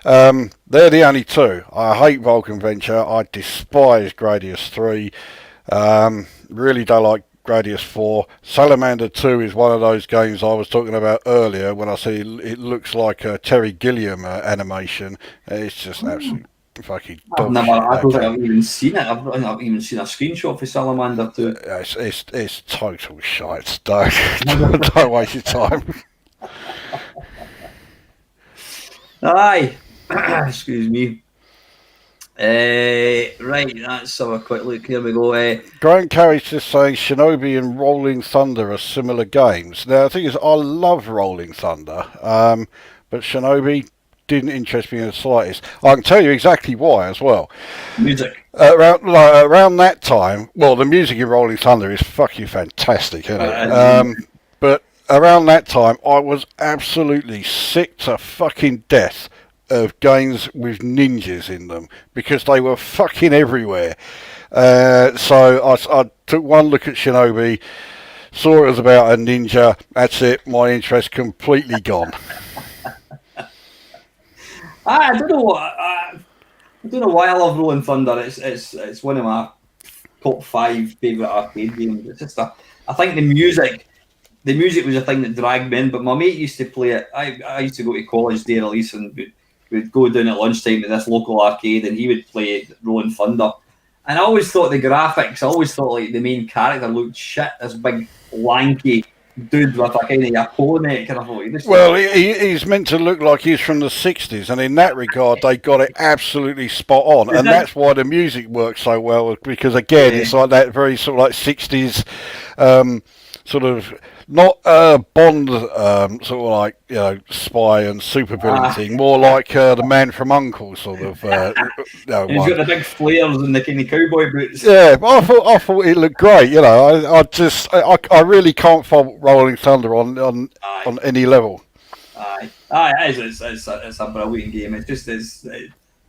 They're the only two. I hate Vulcan Venture. I despise Gradius 3. Really don't like Gradius 4. Salamander 2 is one of those games I was talking about earlier when I said it looks like a Terry Gilliam animation. It's just absolutely fucking dog shit. I don't think I've even seen it. I've not even seen a screenshot for Salamander 2. It's total shite. Don't waste your time. Aye. Excuse me. Right, let's have a quick look. Here we go. Grant Carey's just saying Shinobi and Rolling Thunder are similar games. Now, the thing is, I love Rolling Thunder, but Shinobi didn't interest me in the slightest. I can tell you exactly why as well. Music. Around that time, well, the music in Rolling Thunder is fucking fantastic, isn't it? But around that time, I was absolutely sick to fucking death of games with ninjas in them because they were fucking everywhere. So I took one look at Shinobi, saw it was about a ninja. That's it. My interest completely gone. I don't know what. I don't know why I love Rolling Thunder. It's one of my top 5 favourite arcade games. It's just I think the music was a thing that dragged me in. But my mate used to play it. I used to go to college day release and we'd go down at lunchtime to this local arcade and he would play Rolling Thunder. And I always thought the graphics, I always thought like the main character looked shit. This big lanky dude with a kind of a polo neck. And I thought, well, he's meant to look like he's from the 60s, and in that regard, they got it absolutely spot on. And that's why the music works so well, because again, it's like that very sort of like 60s sort of, not Bond sort of like, you know, spy and super villain thing, more like the Man from U.N.C.L.E. sort of. He's got the big flares and the kind of cowboy boots. Yeah, I thought it looked great. You know, I really can't fault Rolling Thunder on any level. It's a brilliant game. It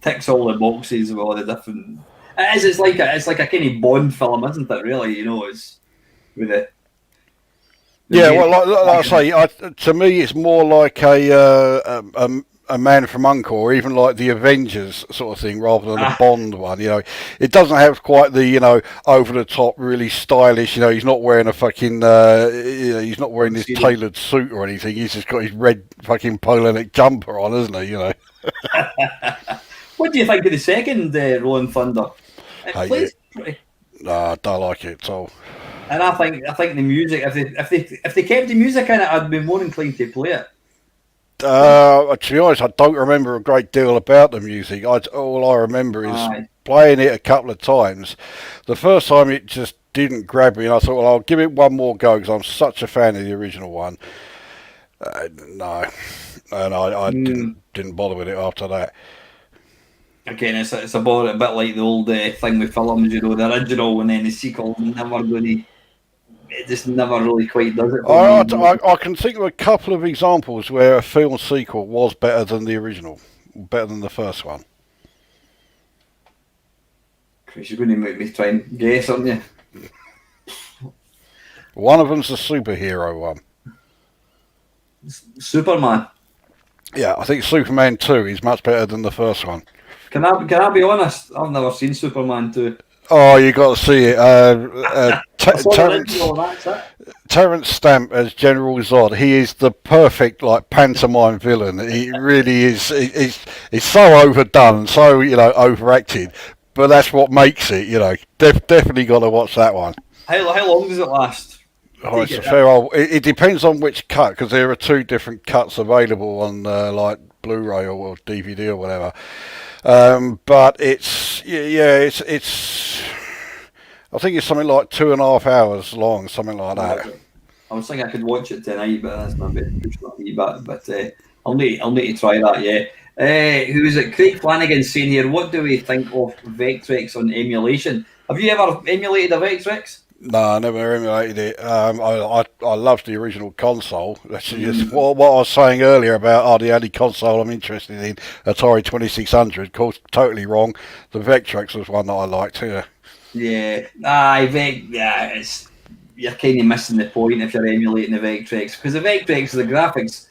ticks all the boxes with all the different. It's like a kind of Bond film, isn't it? Really, you know, it's with it. Yeah, well, like I say, to me, it's more like a Man from U.N.C.L.E. or even like the Avengers sort of thing, rather than a Bond one. You know, it doesn't have quite the, you know, over the top, really stylish. You know, he's not wearing a fucking, he's not wearing this tailored suit or anything. He's just got his red fucking polo neck jumper on, isn't he? You know. What do you think of the second Rolling Thunder? No, I don't like it at all. And I think the music, if they kept the music in it, I'd be more inclined to play it. To be honest, I don't remember a great deal about the music. All I remember is playing it a couple of times. The first time it just didn't grab me, and I thought, well, I'll give it one more go because I'm such a fan of the original one. No, and I didn't bother with it after that. Again, it's a bit like the old thing with films, you know, the original and then the sequel never really. It just never really quite does it. I can think of a couple of examples where a film sequel was better than the original, better than the first one. Chris, you're going to make me try and guess, aren't you? One of them's the superhero one. Superman. Yeah, I think Superman 2 is much better than the first one. Can I be honest? I've never seen Superman 2. Oh, you got to see it. I saw the original, that's it. Terence Stamp as General Zod. He is the perfect like pantomime villain. He really is. He's so overdone, so overacted. But that's what makes it. Definitely got to watch that one. How long does it last? Oh, it's a fair old. It depends on which cut, because there are two different cuts available on like Blu-ray or DVD or whatever. But it's it's. I think it's something like 2.5 hours long, something like that. I was thinking I could watch it tonight, but that's not a bit pushed up me. But I'll need to try that. Yeah. Who is it? Craig Flanagan saying here, what do we think of Vectrex on emulation? Have you ever emulated a Vectrex? No, I never emulated it. I loved the original console. That's just what I was saying earlier about the only console I'm interested in, Atari 2600. Of course, totally wrong. The Vectrex was one that I liked too. Yeah, you're kind of missing the point if you're emulating the Vectrex, because the Vectrex, the graphics,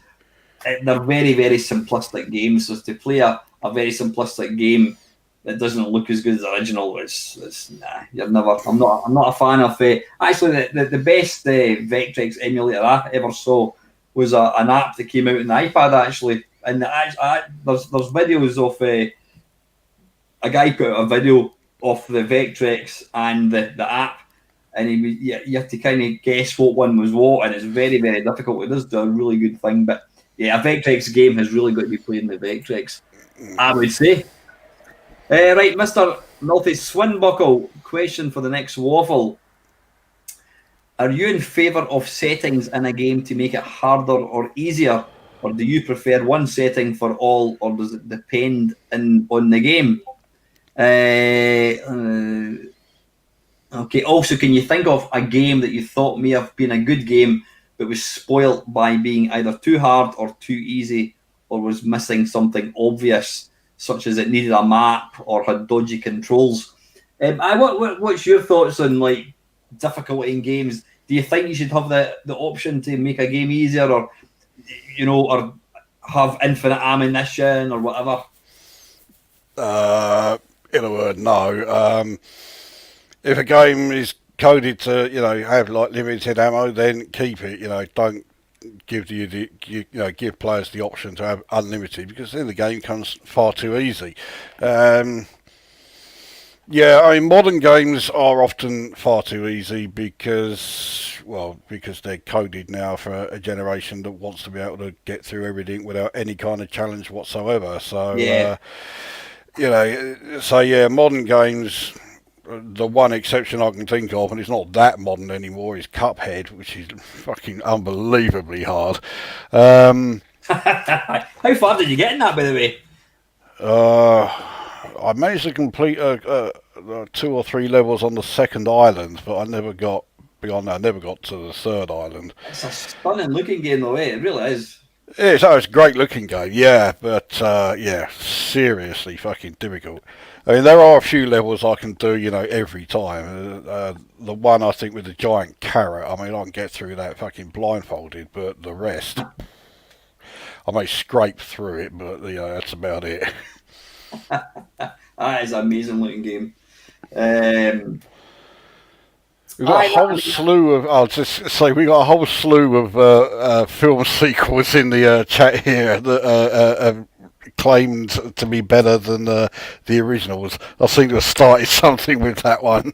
they're very, very simplistic games. So to play a very simplistic game that doesn't look as good as the original, it's nah. You're never. I'm not a fan of. Actually, the best Vectrex emulator I ever saw was an app that came out on the iPad actually, and there's videos of a guy put out a video of the Vectrex and the app, and you have to kind of guess what one was what, and it's very, very difficult. It does do a really good thing, but yeah, a Vectrex game has really got to be playing the Vectrex, I would say. Right, Mr. Milty Swinbuckle, question for the next Waffle. Are you in favour of settings in a game to make it harder or easier, or do you prefer one setting for all, or does it depend on the game? Okay, also, can you think of a game that you thought may have been a good game but was spoilt by being either too hard or too easy, or was missing something obvious, such as it needed a map or had dodgy controls? What's your thoughts on like difficulty in games? Do you think you should have the option to make a game easier, or or have infinite ammunition or whatever? In a word, no. If a game is coded to, have like limited ammo, then keep it. Don't give give players the option to have unlimited, because then the game becomes far too easy. Yeah, I mean, modern games are often far too easy because they're coded now for a generation that wants to be able to get through everything without any kind of challenge whatsoever. So, yeah. Modern games, the one exception I can think of, and it's not that modern anymore, is Cuphead, which is fucking unbelievably hard. How far did you get in that, by the way? I managed to complete 2 or 3 levels on the second island, but I never got beyond that. I never got to the third island. It's a stunning looking game, though, it really is. It's a great looking game, yeah, but seriously fucking difficult. I mean, there are a few levels I can do, every time. The one I think with the giant carrot, I mean, I can get through that fucking blindfolded, but the rest, I may scrape through it, but that's about it. That is an amazing looking game. We've got a whole slew of. I'll just say we got a whole slew of film sequels in the chat here that claimed to be better than the originals. I seem to have started something with that one.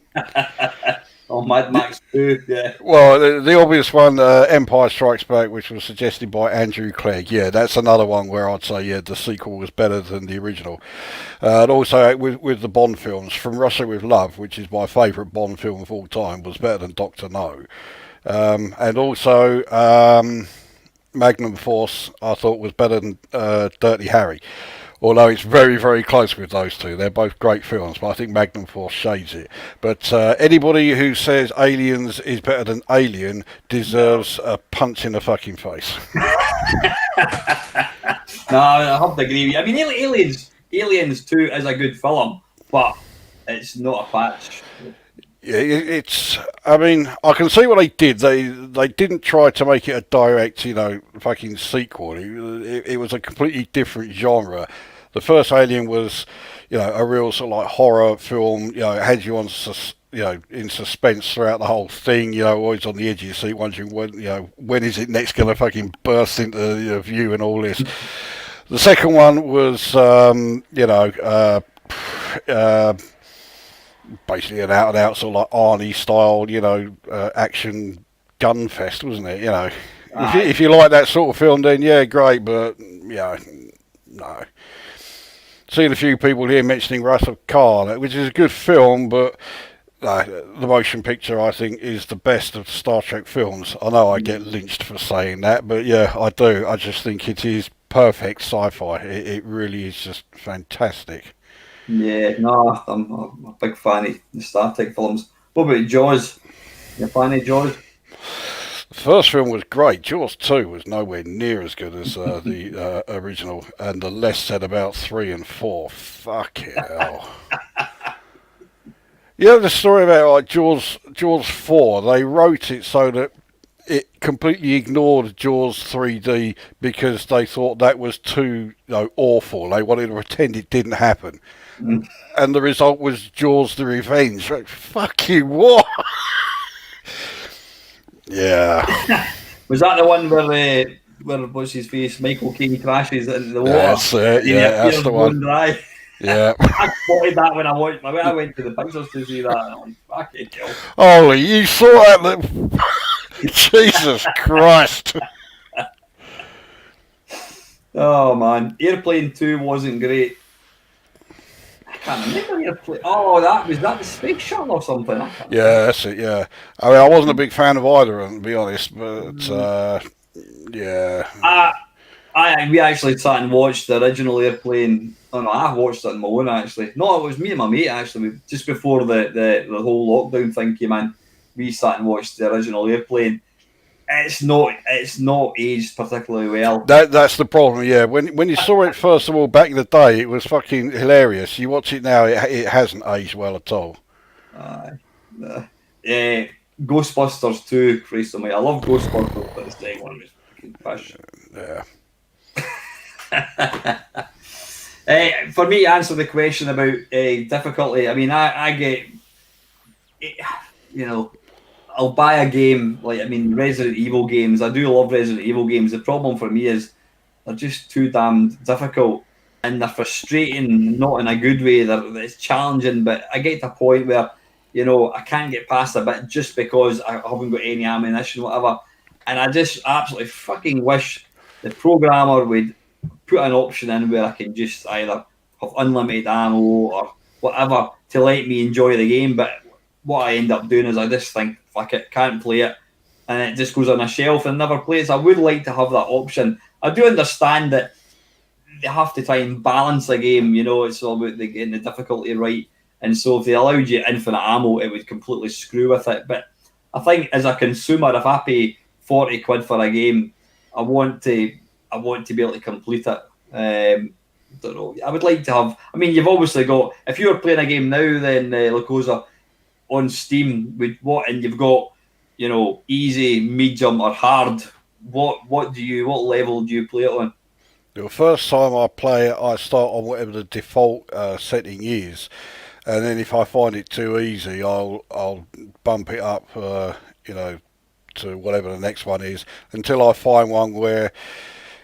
Oh, Mad Max 2, yeah. Well, the obvious one, Empire Strikes Back, which was suggested by Andrew Clegg. Yeah, that's another one where I'd say, the sequel was better than the original. And also with the Bond films, From Russia with Love, which is my favourite Bond film of all time, was better than Dr. No. And also Magnum Force, I thought was better than Dirty Harry. Although it's very, very close with those two. They're both great films, but I think Magnum Force shades it. But anybody who says Aliens is better than Alien deserves a punch in the fucking face. No, I have to agree with you. I mean, Aliens 2 is a good film, but it's not a patch. Yeah, I mean, I can see what they did. They didn't try to make it a direct, fucking sequel. It was a completely different genre. The first Alien was, a real sort of like horror film. It had you on in suspense throughout the whole thing. Always on the edge of your seat, wondering when is it next going to fucking burst into view and all this. The second one was, basically an out-and-out sort of like Arnie style, action gun fest, wasn't it? If you like that sort of film, then yeah, great. But no. Seen a few people here mentioning Wrath of Khan, which is a good film, but the motion picture, I think, is the best of the Star Trek films. I know I get lynched for saying that, but yeah, I do. I just think it is perfect sci-fi. It really is just fantastic. Yeah, no, I'm a big fan of the Star Trek films. What about Jaws? You a fan of Jaws? The first film was great. Jaws 2 was nowhere near as good as the original, and the less said about 3 and 4. Fucking hell. The story about like Jaws 4, they wrote it so that it completely ignored Jaws 3D because they thought that was too awful. They wanted to pretend it didn't happen. Mm. And the result was Jaws the Revenge. Like, fucking what? Yeah. Was that the one where what's his face, Michael Caine crashes into the water? That's it, yeah, that's the one. Dry. Yeah. I spotted that when I went to the pictures to see that, and I'm like, fucking hell. Holy, you saw that? Jesus Christ. Oh man, Airplane 2 wasn't great. I can't remember Airplane. Oh, was that the space shuttle or something? Yeah, that's it, yeah. I mean, I wasn't a big fan of either of them, to be honest, but yeah. We actually sat and watched the original Airplane. Oh no, I watched it on my own actually. No, it was me and my mate actually. Just before the whole lockdown thing came in, we sat and watched the original Airplane. It's not aged particularly well. That's the problem, yeah. When you saw it first of all back in the day, it was fucking hilarious. You watch it now, it hasn't aged well at all. Ghostbusters 2, Christ almighty. I love Ghostbusters, but the second one was fucking fish. Yeah. For me to answer the question about difficulty, I mean, I get, I'll buy a game, Resident Evil games. I do love Resident Evil games. The problem for me is they're just too damn difficult and they're frustrating, not in a good way. It's challenging, but I get to a point where, I can't get past a bit just because I haven't got any ammunition, whatever. And I just absolutely fucking wish the programmer would put an option in where I can just either have unlimited ammo or whatever to let me enjoy the game. But what I end up doing is I just think, fuck it, can't play it, and it just goes on a shelf and never plays. I would like to have that option. I do understand that they have to try and balance the game, it's all about getting the difficulty right. And so if they allowed you infinite ammo, it would completely screw with it. But I think as a consumer, if I pay 40 quid for a game, I want to be able to complete it. Don't know. I would like to have. I mean, you've obviously got. If you were playing a game now, then Lacosa on Steam and you've got easy, medium, or hard. What level do you play it on? The first time I play it, I start on whatever the default setting is, and then if I find it too easy, I'll bump it up, to whatever the next one is, until I find one where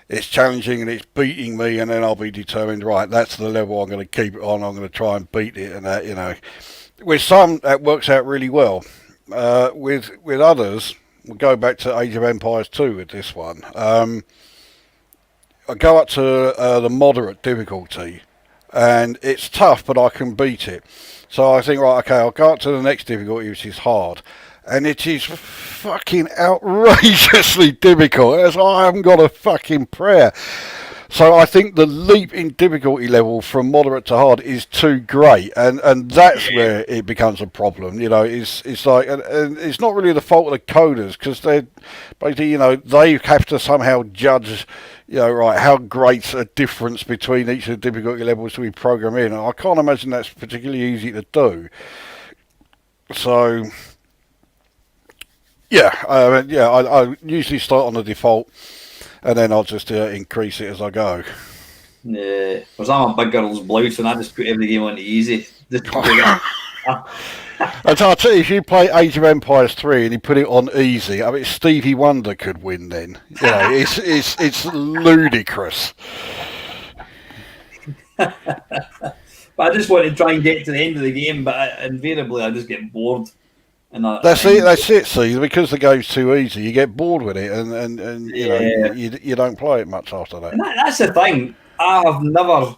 it's challenging and it's beating me, and then I'll be determined, right, that's the level I'm going to keep it on. I'm going to try and beat it, and that, With some, that works out really well. With others, we'll go back to Age of Empires 2 with this one. I go up to the moderate difficulty, and it's tough, but I can beat it. So I think, right, okay, I'll go up to the next difficulty, which is hard. And it is fucking outrageously difficult, as I haven't got a fucking prayer. So I think the leap in difficulty level from moderate to hard is too great, and that's where it becomes a problem. It's like, and it's not really the fault of the coders, because they're basically, they have to somehow judge, right, how great's a difference between each of the difficulty levels we program in. And I can't imagine that's particularly easy to do. So, I usually start on the default, and then I'll just increase it as I go. Yeah, because I'm a big girl's blouse, and I just put every game on easy. And I'll tell you, if you play Age of Empires 3 and you put it on easy, I mean, Stevie Wonder could win then. You know, it's ludicrous. But I just want to try and get to the end of the game, but invariably I just get bored. And That's it. See, because the game's too easy, you get bored with it, and you know, yeah. you don't play it much after that. And that's the thing. I have never.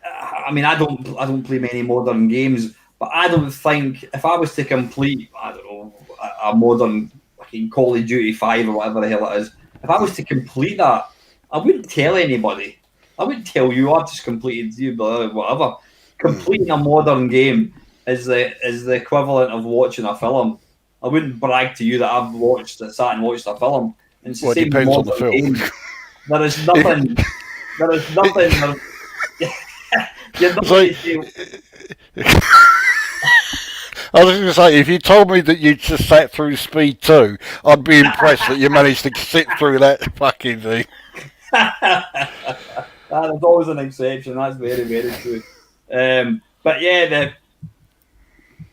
I mean, I don't play many modern games, but I don't think if I was to complete, I don't know, a modern fucking Call of Duty 5 or whatever the hell it is, if I was to complete that, I wouldn't tell anybody. I wouldn't tell you. I've just completed you, whatever. Completing a modern game is the equivalent of watching a film. I wouldn't brag to you that I've sat and watched a film. And it's the same depends on the film. Game. There is nothing. There is nothing. You're not I was going to say, if you told me that you just sat through Speed 2, I'd be impressed that you managed to sit through that fucking thing. There's always an exception. That's very, very true. But yeah,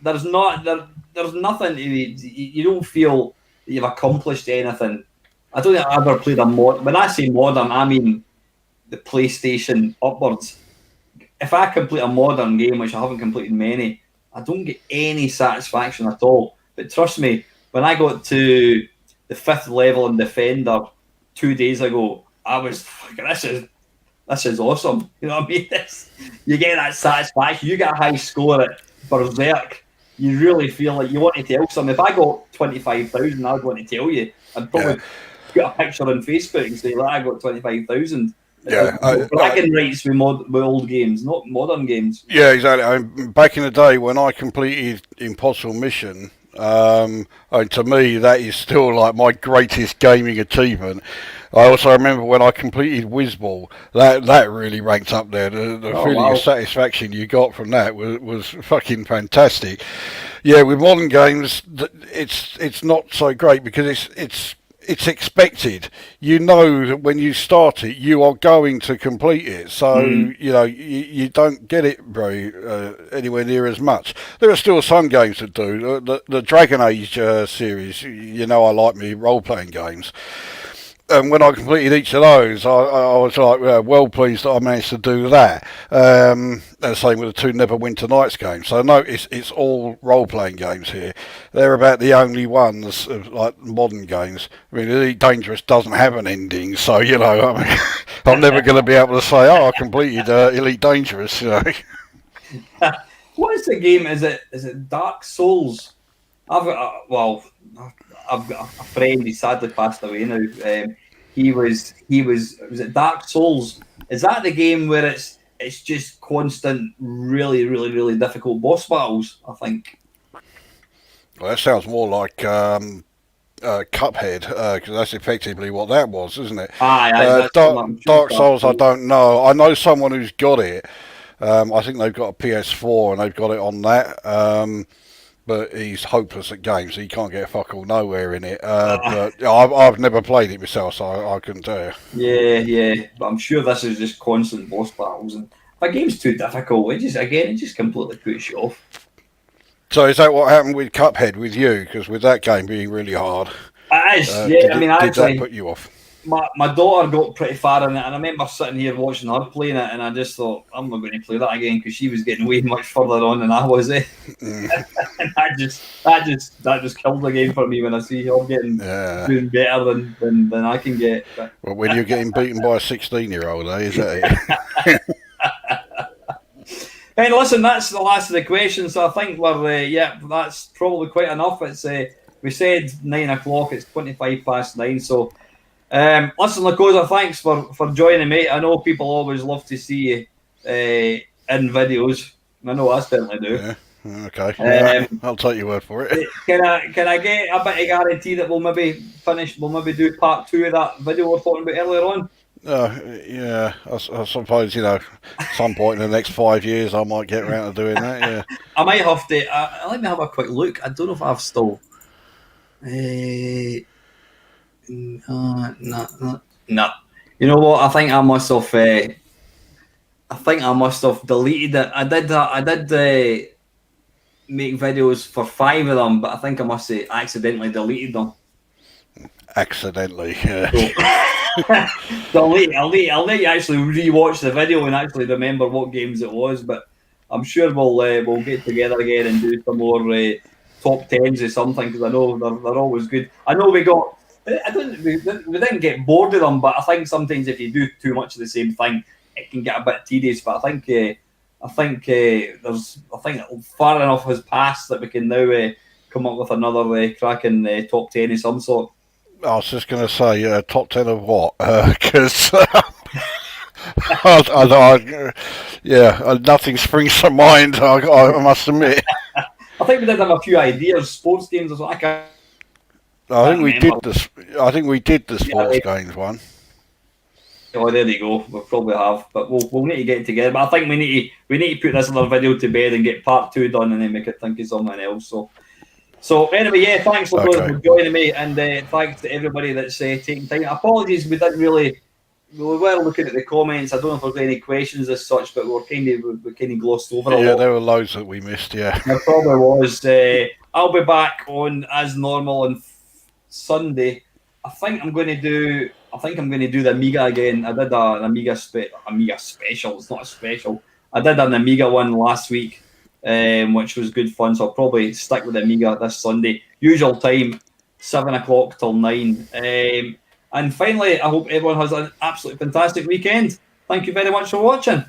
there's nothing. You don't feel that you've accomplished anything. I don't think I ever played a mod. When I say modern, I mean the PlayStation upwards. If I complete a modern game, which I haven't completed many, I don't get any satisfaction at all. But trust me, when I got to the 5th level in Defender 2 days ago, I was this is awesome. You know what I mean? You get that satisfaction. You get a high score at Berserk. You really feel like you want to tell someone. If I got 25,000, I'd want to tell you. I'd probably put a picture on Facebook and say, "I got 25,000." Yeah, bragging rights with old games, not modern games. Yeah, exactly. Back in the day when I completed Impossible Mission, and to me that is still like my greatest gaming achievement. I also remember when I completed Whizball, that really ranked up there. The feeling of satisfaction you got from that was fucking fantastic. Yeah, with modern games, it's not so great because it's expected. You know that when you start it, you are going to complete it. So, you know, you don't get it very anywhere near as much. There are still some games that do. The Dragon Age series, you know, I like me role-playing games. And when I completed each of those, I was like well pleased that I managed to do that. And same with the 2 Neverwinter Nights games. So no, it's all role-playing games here. They're about the only ones of like modern games. I mean, Elite Dangerous doesn't have an ending, so you know, I mean, I'm never going to be able to say, "Oh, I completed Elite Dangerous." You know. What is the game? Is it Dark Souls? I've got a friend. He sadly passed away now. He was it Dark Souls? Is that the game where it's just constant, really, really, really difficult boss battles? I think. Well, that sounds more like Cuphead, because that's effectively what that was, isn't it? Dark Souls, I don't know. I know someone who's got it. I think they've got a PS4 and they've got it on that. But he's hopeless at games. He can't get fuck all nowhere in it. But I've never played it myself, so I couldn't tell you. Yeah. But I'm sure this is just constant boss battles. And if a game's too difficult, it just completely puts you off. So is that what happened with Cuphead with you? Because with that game being really hard, it is. Did that put you off? My daughter got pretty far in it, and I remember sitting here watching her playing it, and I just thought, I'm not going to play that again because she was getting way much further on than I was. And that just killed the game for me when I see her doing better than I can get. Well, when you're getting beaten by a 16-year-old, is that it? Hey, listen, that's the last of the questions. So I think that's probably quite enough. It's we said 9 o'clock. It's 9:25. So. Listen, Lakosa, thanks for joining me. I know people always love to see you in videos. I know I certainly do. Yeah, okay. I'll take your word for it. Can I get a bit of guarantee that we'll maybe do part 2 of that video we were talking about earlier on? Yeah, I suppose, you know, some point in the next 5 years I might get around to doing that, yeah. I might have to, let me have a quick look. I don't know if I've still... No. You know what? I think I must have deleted it. I did make videos for 5 of them, but I think I must have accidentally deleted them. Accidentally, yeah. So I'll let you actually rewatch the video and actually remember what games it was. But I'm sure we'll get together again and do some more top tens or something, because I know they're always good. I know we didn't get bored of them, but I think sometimes if you do too much of the same thing, it can get a bit tedious. But I think far enough has passed that we can now come up with another cracking top 10 of some sort. I was just going to say, top 10 of what? Because, nothing springs to mind, I must admit. I think we did have a few ideas, sports games or something. I think we did the sports games one. Oh, there you go. We probably have, but we'll need to get together. But I think we need to put this other video to bed and get part 2 done, and then we could think of something else. So anyway, yeah, thanks for joining me, and thanks to everybody that's taking time. Apologies, we were looking at the comments. I don't know if there's any questions as such, but we kind of glossed over a lot. Yeah, there were loads that we missed. Yeah, there probably was. I'll be back on as normal on Sunday. I think I'm going to do the Amiga again. I did an Amiga special. It's not a special. I did an Amiga one last week, which was good fun. So I'll probably stick with the Amiga this Sunday. Usual time, 7 o'clock till 9. And finally, I hope everyone has an absolutely fantastic weekend. Thank you very much for watching.